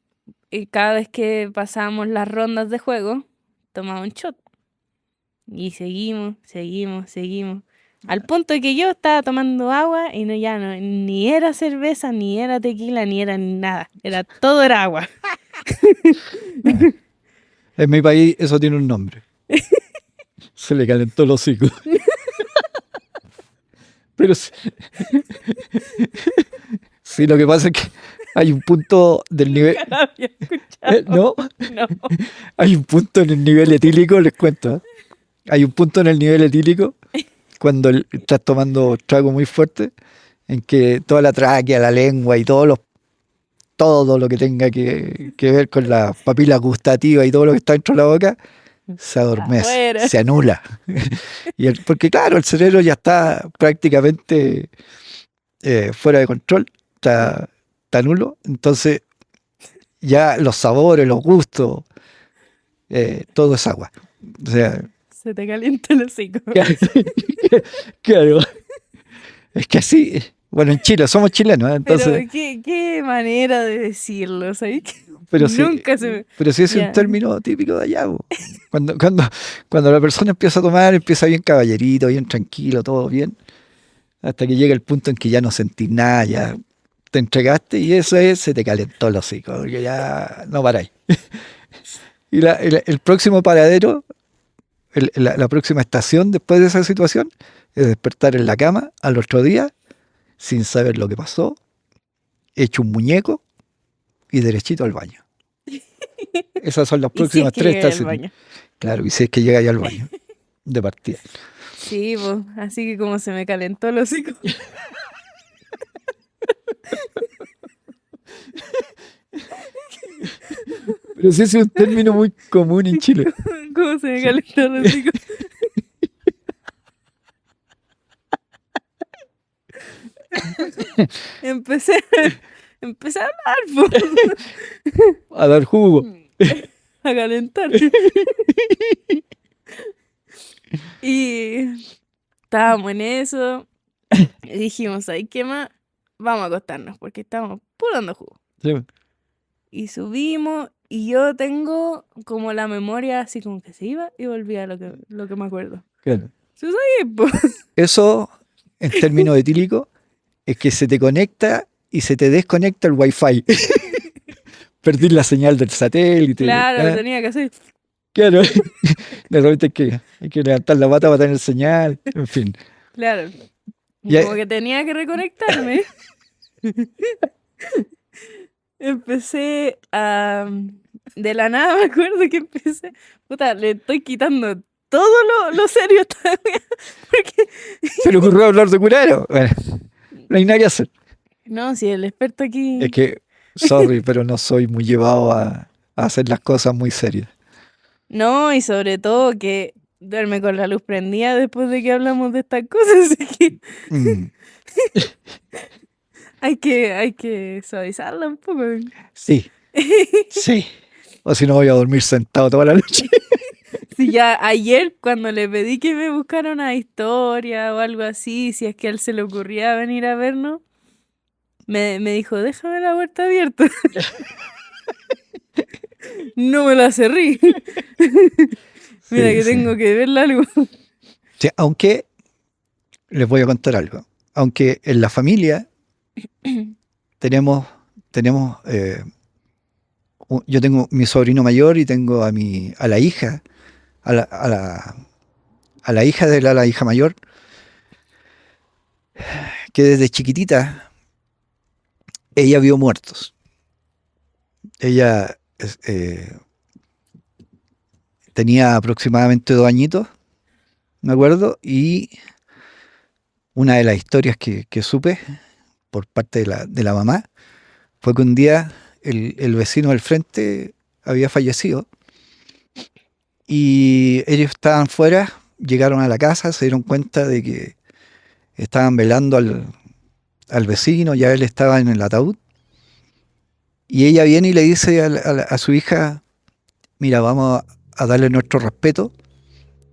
cada vez que pasábamos las rondas de juego, tomaba un shot. Y seguimos. Al punto de que yo estaba tomando agua y ni era cerveza, ni era tequila, ni era nada. Todo era agua. En mi país eso tiene un nombre. Se le calentó el hocico. Pero sí, sí, lo que pasa es que hay un punto del nivel. Nunca la había escuchado. ¿No? No. Hay un punto en el nivel etílico, les cuento. Hay un punto en el nivel etílico cuando estás tomando trago muy fuerte, en que toda la tráquea, la lengua y todo lo que tenga que ver con la papila gustativa y todo lo que está dentro de la boca se adormece, Afuera. se anula. Porque claro, el cerebro ya está prácticamente fuera de control, está nulo. Entonces ya los sabores, los gustos, todo es agua. O sea, Se te calienta el hocico. claro. Es que así, bueno, en Chile, somos chilenos, ¿eh? Entonces, Pero qué manera de decirlo, ¿sabes? pero sí, Nunca se me... pero sí es Ya. un término típico de allá. Po. Cuando la persona empieza a tomar, empieza bien caballerito, bien tranquilo, todo bien, hasta que llega el punto en que ya no sentís nada, ya te entregaste y eso es, se te calentó el hocico, porque ya no paráis. Y el próximo paradero, la próxima estación después de esa situación, es despertar en la cama al otro día, sin saber lo que pasó, hecho un muñeco y derechito al baño. Esas son las Y si es próximas que tres llegué al estaciones. baño. Claro, y si es que llega ya al baño, de partida. Sí, pues, así que como se me calentó el hocico. Pero sí es un término muy común en Chile. ¿Cómo se me calentó el hocico? Empecé, empecé a hablar, po, A dar jugo. a calentar. Y estábamos en eso. Y dijimos, ¿ay qué más? Vamos a acostarnos porque estamos puro dando jugo. Sí, Y subimos y yo tengo como la memoria así como que se iba y volvía lo que me acuerdo. claro. Sí, sí, po. Eso, en términos etílicos, es que se te conecta y se te desconecta el wifi. Perdí la señal del satélite. Claro, ¿ah? tenía que hacer. Claro. De repente hay que levantar la pata para tener señal, en fin. Claro. Ya- Como que tenía que reconectarme. Empecé a... De la nada me acuerdo que empecé... Puta, le estoy quitando todo lo serio a esta wea, porque... Se le ocurrió hablar de curaro. Bueno, no hay nada que hacer. No, si el experto aquí... Es que, sorry, pero no soy muy llevado a hacer las cosas muy serias. No, y sobre todo que duerme con la luz prendida después de que hablamos de estas cosas, así que Mm, hay que suavizarla un poco. sí, sí. O si no voy a dormir sentado toda la noche. Si ya ayer cuando le pedí que me buscara una historia o algo así, si es que a él se le ocurría venir a vernos, me dijo, déjame la puerta abierta. No me la cerrí. Mira Sí, que sí. tengo que verla algo. Sí, aunque les voy a contar algo. Aunque en la familia tenemos yo tengo mi sobrino mayor y tengo a la hija, a la, a la, a la hija de la hija mayor, que desde chiquitita ella vio muertos. Ella tenía aproximadamente 2 añitos, me acuerdo, y una de las historias que supe por parte de la mamá fue que un día el vecino del frente había fallecido y ellos estaban fuera, llegaron a la casa, se dieron cuenta de que estaban velando al vecino, ya él estaba en el ataúd, y ella viene y le dice a su hija, mira, vamos a darle nuestro respeto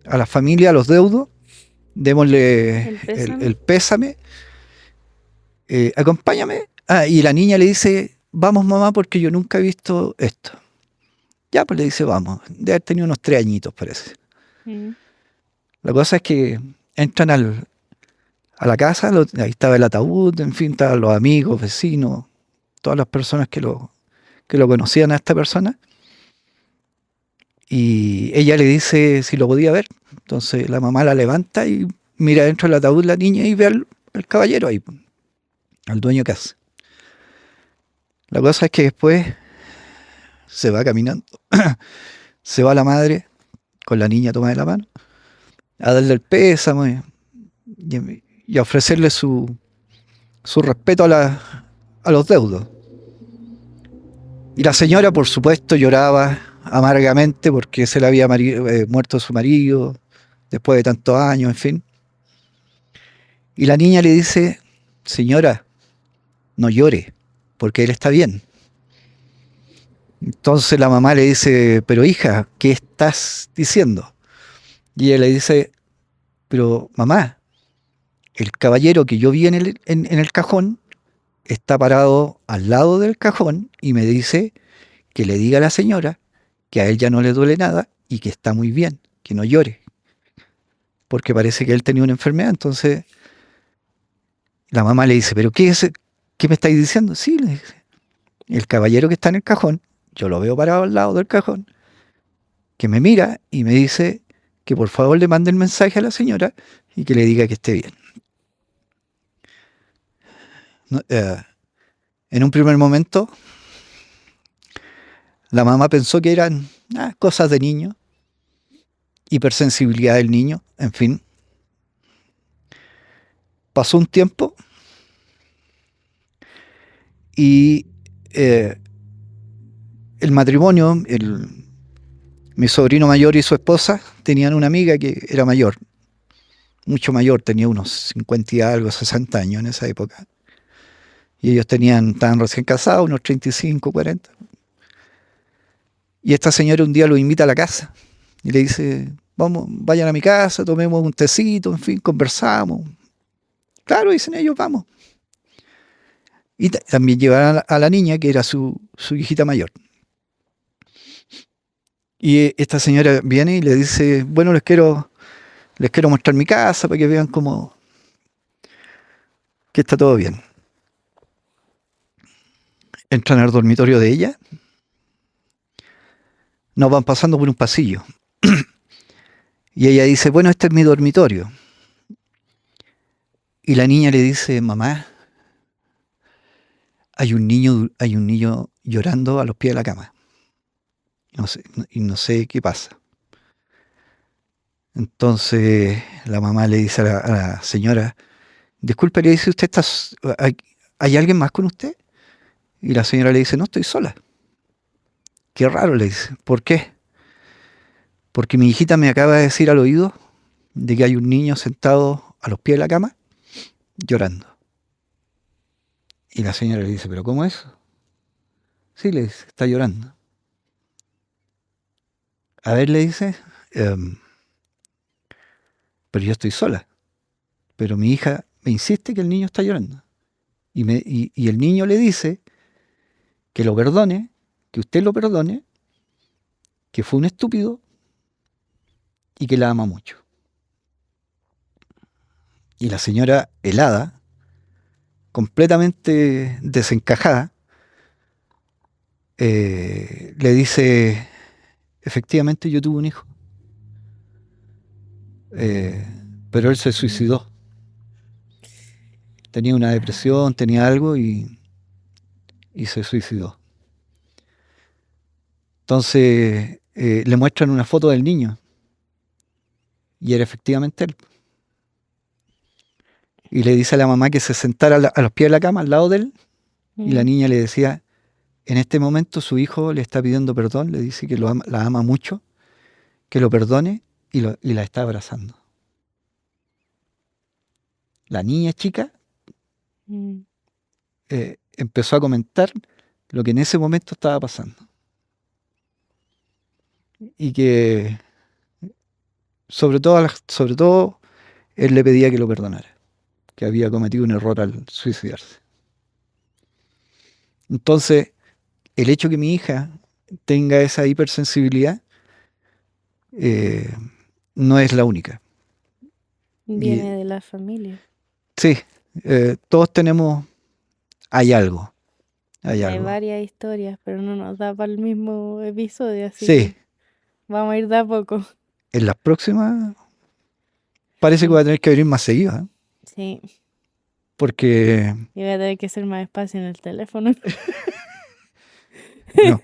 a la familia, a los deudos, démosle El pésame. el pésame, acompáñame. Ah, y la niña le dice, vamos mamá, porque yo nunca he visto esto. Ya, pues le dice, vamos. Debe haber tenido unos 3 añitos, parece. Mm. La cosa es que entran a la casa, ahí estaba el ataúd, en fin, estaban los amigos, vecinos, todas las personas que lo conocían a esta persona. Y ella le dice si lo podía ver. Entonces la mamá la levanta y mira dentro del ataúd la niña y ve al caballero ahí, al dueño que hace. La cosa es que después se va caminando, se va la madre con la niña tomada de la mano a darle el pésame y a ofrecerle su respeto a los deudos. Y la señora, por supuesto, lloraba amargamente porque se le había muerto su marido después de tantos años, en fin. Y la niña le dice, señora, no llore, porque él está bien. Entonces la mamá le dice, pero hija, ¿qué estás diciendo? Y ella le dice, pero mamá, el caballero que yo vi en el cajón está parado al lado del cajón y me dice que le diga a la señora que a él ya no le duele nada y que está muy bien, que no llore, porque parece que él tenía una enfermedad. Entonces la mamá le dice, pero ¿qué me estáis diciendo? Sí, le dice, el caballero que está en el cajón, yo lo veo parado al lado del cajón, que me mira y me dice que por favor le mande el mensaje a la señora y que le diga que esté bien. No, en un primer momento, la mamá pensó que eran cosas de niño, hipersensibilidad del niño, en fin. Pasó un tiempo y el matrimonio, mi sobrino mayor y su esposa tenían una amiga que era mayor, mucho mayor, tenía unos 50 y algo, 60 años en esa época. Y ellos estaban recién casados, unos 35, 40. Y esta señora un día lo invita a la casa y le dice, vamos, vayan a mi casa, tomemos un tecito, en fin, conversamos. Claro, dicen ellos, vamos. Y también llevaron a la niña, que era su hijita mayor. Y esta señora viene y le dice, bueno, les quiero mostrar mi casa para que vean cómo que está todo bien. Entran al dormitorio de ella, nos van pasando por un pasillo. Y ella dice, bueno, este es mi dormitorio. Y la niña le dice, mamá, hay un niño llorando a los pies de la cama. Y no sé qué pasa. Entonces la mamá le dice a la señora, disculpe, le dice, ¿usted está, hay alguien más con usted? Y la señora le dice, no, estoy sola. Qué raro, le dice. ¿Por qué? Porque mi hijita me acaba de decir al oído de que hay un niño sentado a los pies de la cama llorando. Y la señora le dice, ¿pero cómo es? Sí, le dice, está llorando. A ver, le dice, "Em, pero yo estoy sola. Pero mi hija me insiste que el niño está llorando. Y el niño le dice que lo perdone, que usted lo perdone, que fue un estúpido y que la ama mucho. Y la señora, helada, completamente desencajada, le dice, efectivamente yo tuve un hijo, eh, pero él se suicidó. Tenía una depresión, tenía algo y se suicidó. Entonces le muestran una foto del niño y era efectivamente él. Y le dice a la mamá que se sentara a los pies de la cama al lado de él y la Mm. niña le decía, en este momento su hijo le está pidiendo perdón, le dice que la ama mucho, que lo perdone y la está abrazando. La niña chica Mm. empezó a comentar lo que en ese momento estaba pasando y que sobre todo él le pedía que lo perdonara, que había cometido un error al suicidarse. Entonces, el hecho que mi hija tenga esa hipersensibilidad eh, no es la única. Y Viene de la familia. sí, todos tenemos, hay algo, hay Y hay algo. varias historias, pero no nos da para el mismo episodio, así Sí, que vamos a ir de a poco. en las próximas parece que Sí, va a tener que venir más seguido, ¿eh? sí. Porque, Y voy a tener que hacer más espacio en el teléfono. no,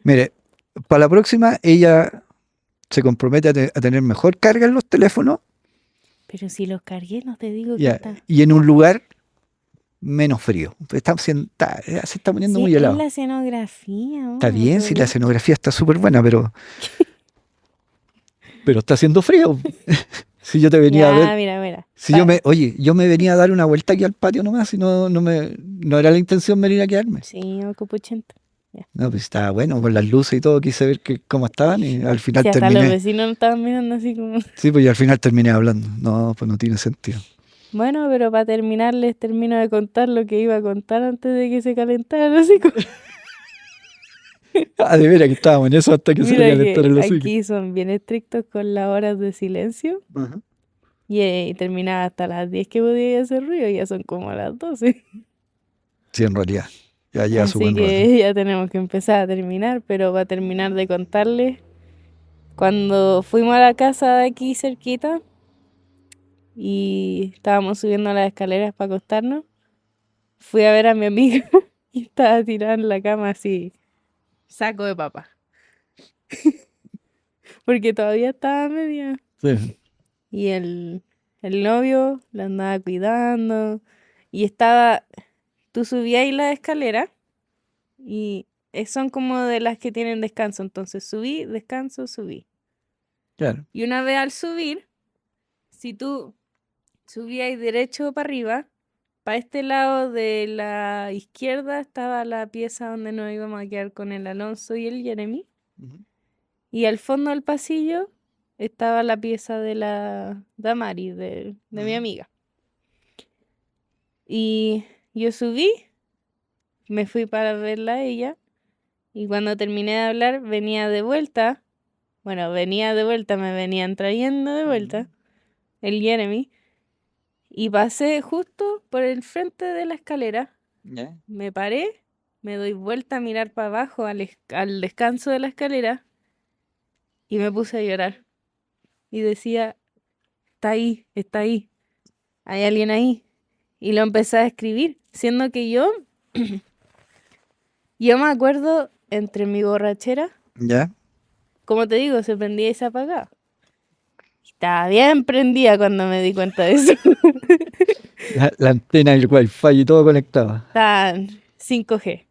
mire, para la próxima ella se compromete a tener mejor carga en los teléfonos Pero si los cargué, no te digo que ya, está. y en un lugar menos frío. Se está poniendo Sí, muy es helado. la escenografía, Está oh, bien, otro si la día. escenografía está súper buena, pero está haciendo frío. Si yo te venía a ver, Ya, mira, mira. oye, yo me venía a dar una vuelta aquí al patio nomás, y no era la intención venir a quedarme. Sí, ocupo 80. Ya. No, pues estaba bueno, con las luces y todo, quise ver cómo estaban y al final Si hasta los terminé. vecinos nos estaban mirando así como. Sí, pues y al final terminé hablando. No, pues no tiene sentido. Bueno, pero para terminar, les termino de contar lo que iba a contar antes de que se calentara el hocico. Ah, de veras que estábamos en eso hasta que se le Mira calentara que el hocico. aquí son bien estrictos con las horas de silencio. Ajá. Y terminaba hasta las 10 que podía hacer ruido, y ya son como las 12. Sí, en realidad. Ya lleva su Así buen rato. que ya tenemos que empezar a terminar, pero va a terminar de contarles. Cuando fuimos a la casa de aquí cerquita y estábamos subiendo las escaleras para acostarnos, fui a ver a mi amiga y estaba tirada en la cama así, saco de papa, porque todavía estaba media. Sí. Y el novio la andaba cuidando y estaba, tú subías ahí la escalera y son como de las que tienen descanso, entonces subí, descanso, subí. Claro. Y una vez al subir, si tú subías derecho para arriba, para este lado de la izquierda estaba la pieza donde nos íbamos a quedar con el Alonso y el Jeremy. Ujú. Y al fondo del pasillo estaba la pieza de la Damari, de mi Ujú. amiga. Y yo subí, me fui para verla a ella. Y cuando terminé de hablar, venía de vuelta. Bueno, venía de vuelta, me venían trayendo de vuelta el Jeremy. Y pasé justo por el frente de la escalera. Ya. Me paré, me doy vuelta a mirar para abajo al descanso de la escalera y me puse a llorar. y decía, está ahí, hay alguien ahí. Y lo empecé a escribir, siendo que yo me acuerdo entre mi borrachera, ¿Ya? como te digo, se prendía y se apagaba. Estaba bien prendida cuando me di cuenta de eso. La antena, el wifi y todo conectado. Estaba en 5G.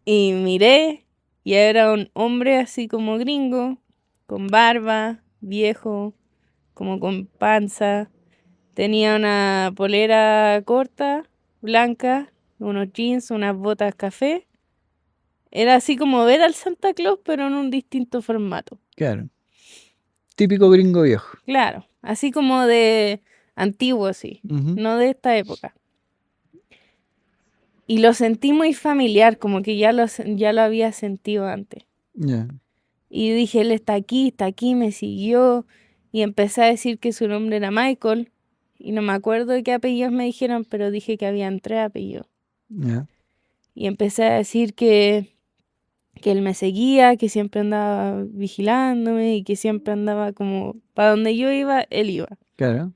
Y miré y era un hombre así como gringo, con barba, viejo, como con panza. Tenía una polera corta, blanca, unos jeans, unas botas café. Era así como ver al Santa Claus, pero en un distinto formato. Claro. Típico gringo viejo. Claro, así como de antiguo, sí, Ujú. no de esta época. Y lo sentí muy familiar, como que ya lo había sentido antes. Ya. Y dije, él está aquí, me siguió. Y empecé a decir que su nombre era Michael. Y no me acuerdo de qué apellidos me dijeron, pero dije que habían 3 apellidos. Ya. Y empecé a decir que él me seguía, que siempre andaba vigilándome y que siempre andaba como, para donde yo iba, él iba. Claro.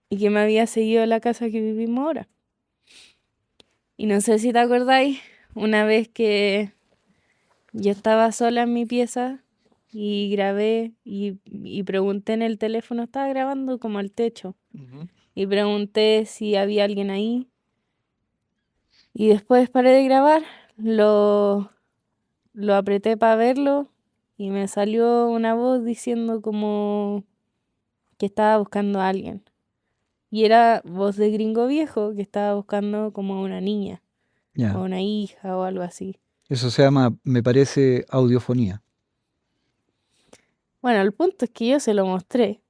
Y que me había seguido a la casa que vivimos ahora. Y no sé si te acordáis, una vez que yo estaba sola en mi pieza y grabé y pregunté en el teléfono, estaba grabando como al techo, Ujú. y pregunté si había alguien ahí. Y después paré de grabar, lo apreté para verlo y me salió una voz diciendo como que estaba buscando a alguien. Y era voz de gringo viejo que estaba buscando como a una niña o Ya. una hija o algo así. Eso se llama, me parece, audiofonía. Bueno, el punto es que yo se lo mostré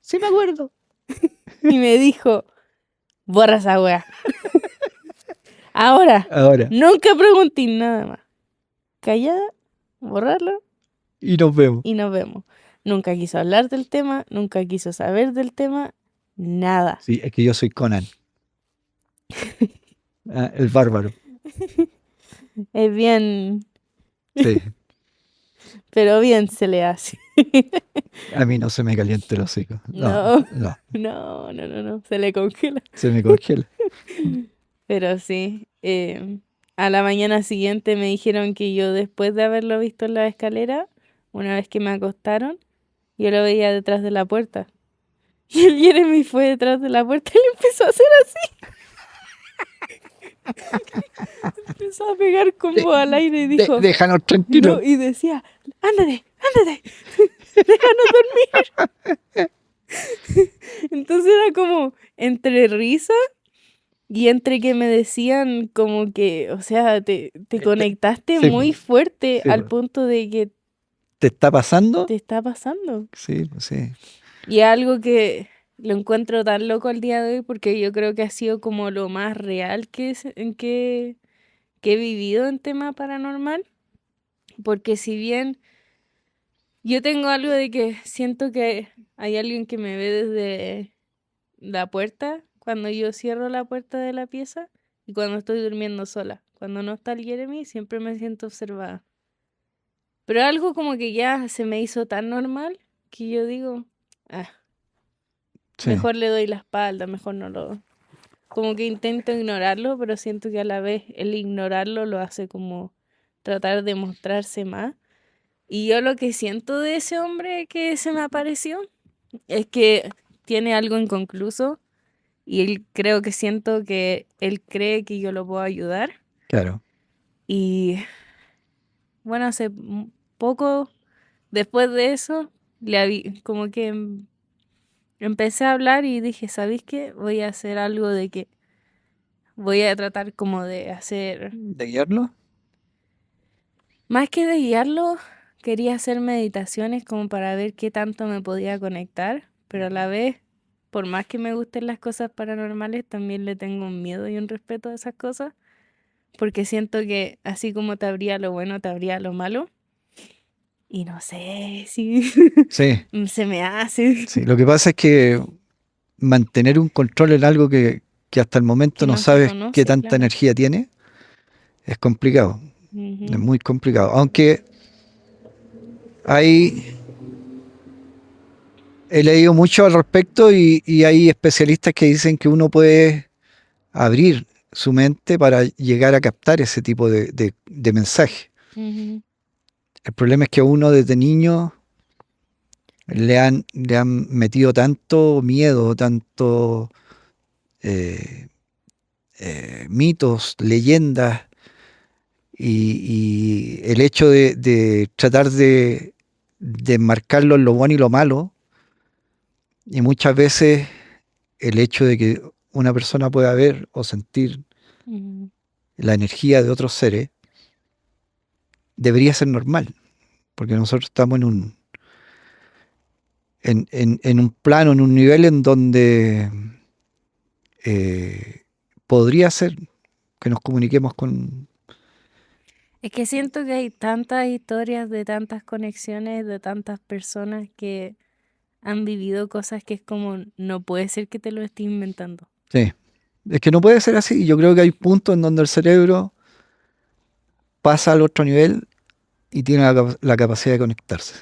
Sí, me acuerdo. y me dijo, borra esa wea. Ahora, Ahora. nunca pregunté nada más. Callada, borrarlo Y nos vemos. y nos vemos. Nunca quiso hablar del tema, nunca quiso saber del tema, nada. Sí, es que yo soy Conan. Ah, el bárbaro. Es bien, Sí. pero bien se le hace. A mí no se me caliente el hocico. No, No. no, se le congela. Se me congela. Pero sí, a la mañana siguiente me dijeron que yo después de haberlo visto en la escalera, una vez que me acostaron, yo lo veía detrás de la puerta. Y el Jeremy fue detrás de la puerta y le empezó a hacer así. Empezó a pegar como al aire y dijo, Déjanos tranquilos. no, y decía, ándate, déjanos dormir. Entonces era como entre risa y entre que me decían como que, o sea, te conectaste Sí, muy po, fuerte sí, al po. punto de que ¿Te está pasando? te está pasando. Sí, pues sí. Y es algo que lo encuentro tan loco al día de hoy porque yo creo que ha sido como lo más real que he vivido en tema paranormal. Porque si bien yo tengo algo de que siento que hay alguien que me ve desde la puerta, cuando yo cierro la puerta de la pieza y cuando estoy durmiendo sola. Cuando no está el Jeremy, siempre me siento observada. Pero algo como que ya se me hizo tan normal que yo digo, ah, Sí, mejor le doy la espalda, mejor no lo... Como que intento ignorarlo, pero siento que a la vez el ignorarlo lo hace como tratar de mostrarse más. Y yo lo que siento de ese hombre que se me apareció es que tiene algo inconcluso y él creo que siento que él cree que yo lo puedo ayudar. claro. Y bueno, poco después de eso, como que empecé a hablar y dije, ¿sabéis qué? Voy a hacer algo de que voy a tratar como de hacer, ¿De guiarlo? más que de guiarlo, quería hacer meditaciones como para ver qué tanto me podía conectar, pero a la vez, por más que me gusten las cosas paranormales, también le tengo un miedo y un respeto a esas cosas, porque siento que así como te habría lo bueno, te habría lo malo. Y no sé si Sí, se me hace sí. Lo que pasa es que mantener un control en algo que hasta el momento que no no se sabes qué conoce, tanta claro. energía tiene, es complicado. Es Ujú. muy complicado. Aunque hay he leído mucho al respecto y hay especialistas que dicen que uno puede abrir su mente para llegar a captar ese tipo de mensaje. Ujú. El problema es que a uno desde niño le han metido tanto miedo, tanto eh, mitos, leyendas, y el hecho de tratar de enmarcarlo en lo bueno y lo malo, y muchas veces el hecho de que una persona pueda ver o sentir Ujú. la energía de otros seres, debería ser normal, porque nosotros estamos en un plano, en un nivel en donde eh, podría ser que nos comuniquemos con... Es que siento que hay tantas historias de tantas conexiones de tantas personas que han vivido cosas que es como, no puede ser que te lo esté inventando. Sí, es que no puede ser así. Yo creo que hay puntos en donde el cerebro pasa al otro nivel y tiene la capacidad de conectarse.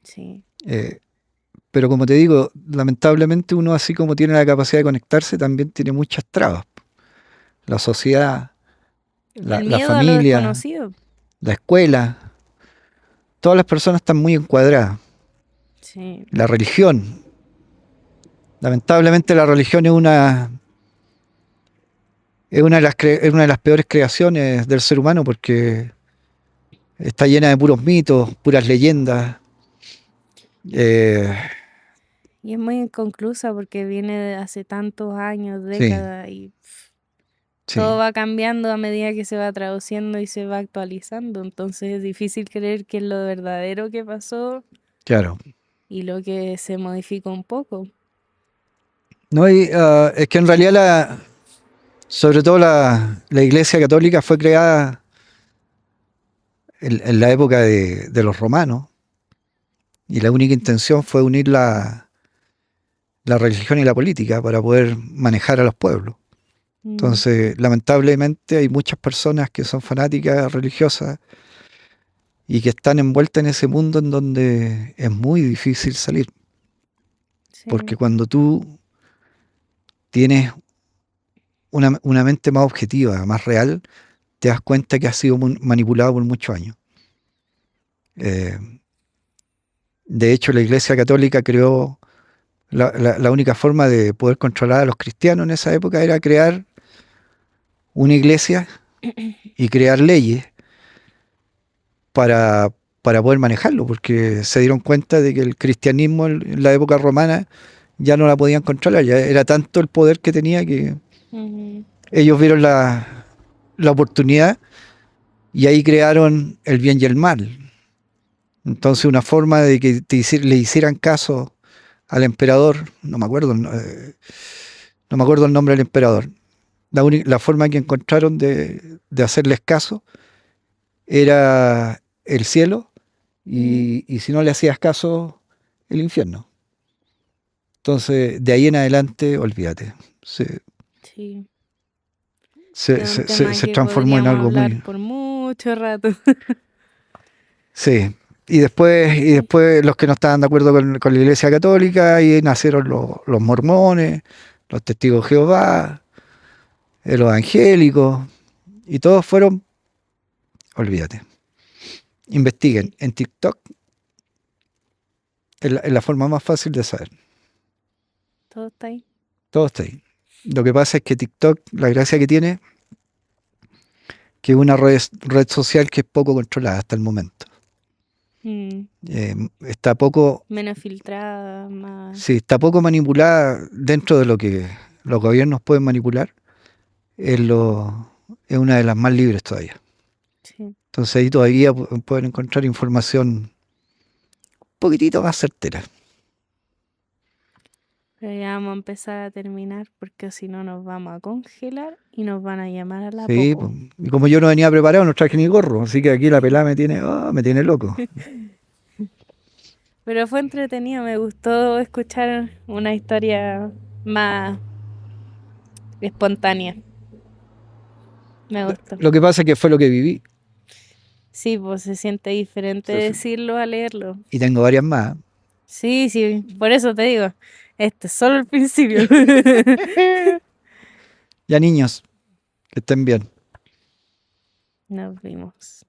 Sí, Eh, pero como te digo, lamentablemente uno así como tiene la capacidad de conectarse, también tiene muchas trabas. La sociedad, el la miedo a lo familia, desconocido. la escuela, todas las personas están muy encuadradas. Sí, La religión, lamentablemente la religión es una de las peores creaciones del ser humano porque está llena de puros mitos, puras leyendas. Eh, y es muy inconclusa porque viene de hace tantos años, sí, décadas, y todo sí, va cambiando a medida que se va traduciendo y se va actualizando. Entonces es difícil creer que es lo verdadero que pasó claro. y lo que se modifica un poco. No, es que en realidad sobre todo la Iglesia Católica fue creada en la época de los romanos y la única intención fue unir la religión y la política para poder manejar a los pueblos. Mm, Entonces, lamentablemente hay muchas personas que son fanáticas religiosas y que están envueltas en ese mundo en donde es muy difícil salir, porque sí, cuando tú tienes una mente más objetiva, más real, te das cuenta que has sido manipulado por muchos años. Eh, de hecho, la Iglesia Católica creó la única forma de poder controlar a los cristianos en esa época era crear una iglesia y crear leyes para, para poder manejarlo, porque se dieron cuenta de que el cristianismo en la época romana ya no la podían controlar, ya era tanto el poder que tenía que ujú, ellos vieron la oportunidad y ahí crearon el bien y el mal. Entonces una forma de que le hicieran caso al emperador, no me acuerdo el nombre del emperador, la forma que encontraron de hacerles caso era el cielo mm, y si no le hacías caso, el infierno. Entonces, de ahí en adelante, olvídate. Se, sí. se, Es un se, se- tema se que transformó en podríamos algo hablar muy... por mucho rato. Sí. Y después los que no estaban de acuerdo con la Iglesia Católica, y nacieron los mormones, los testigos de Jehová, los angélicos, y todos fueron, olvídate. Investiguen Sí, en TikTok, es la forma más fácil de saber. todo está ahí. Todo está ahí. Lo que pasa es que TikTok, la gracia que tiene, que es una red social que es poco controlada hasta el momento. Mm, Está poco, menos filtrada, más. sí, está poco manipulada dentro de lo que los gobiernos pueden manipular. Es una de las más libres todavía. Sí. Entonces ahí todavía pueden encontrar información un poquitito más certera. Pero ya vamos a empezar a terminar porque si no nos vamos a congelar y nos van a llamar a la Sí, pues, popo. y como yo no venía preparado, no traje ni gorro, así que aquí la pelada me tiene loco. Pero fue entretenido, me gustó escuchar una historia más espontánea. Me gustó. Lo que pasa es que fue lo que viví. Sí, pues se siente diferente Sí, sí. decirlo a leerlo. Y tengo varias más. Sí, sí, por eso te digo, este es solo el principio. Ya niños, que estén bien. Nos vimos.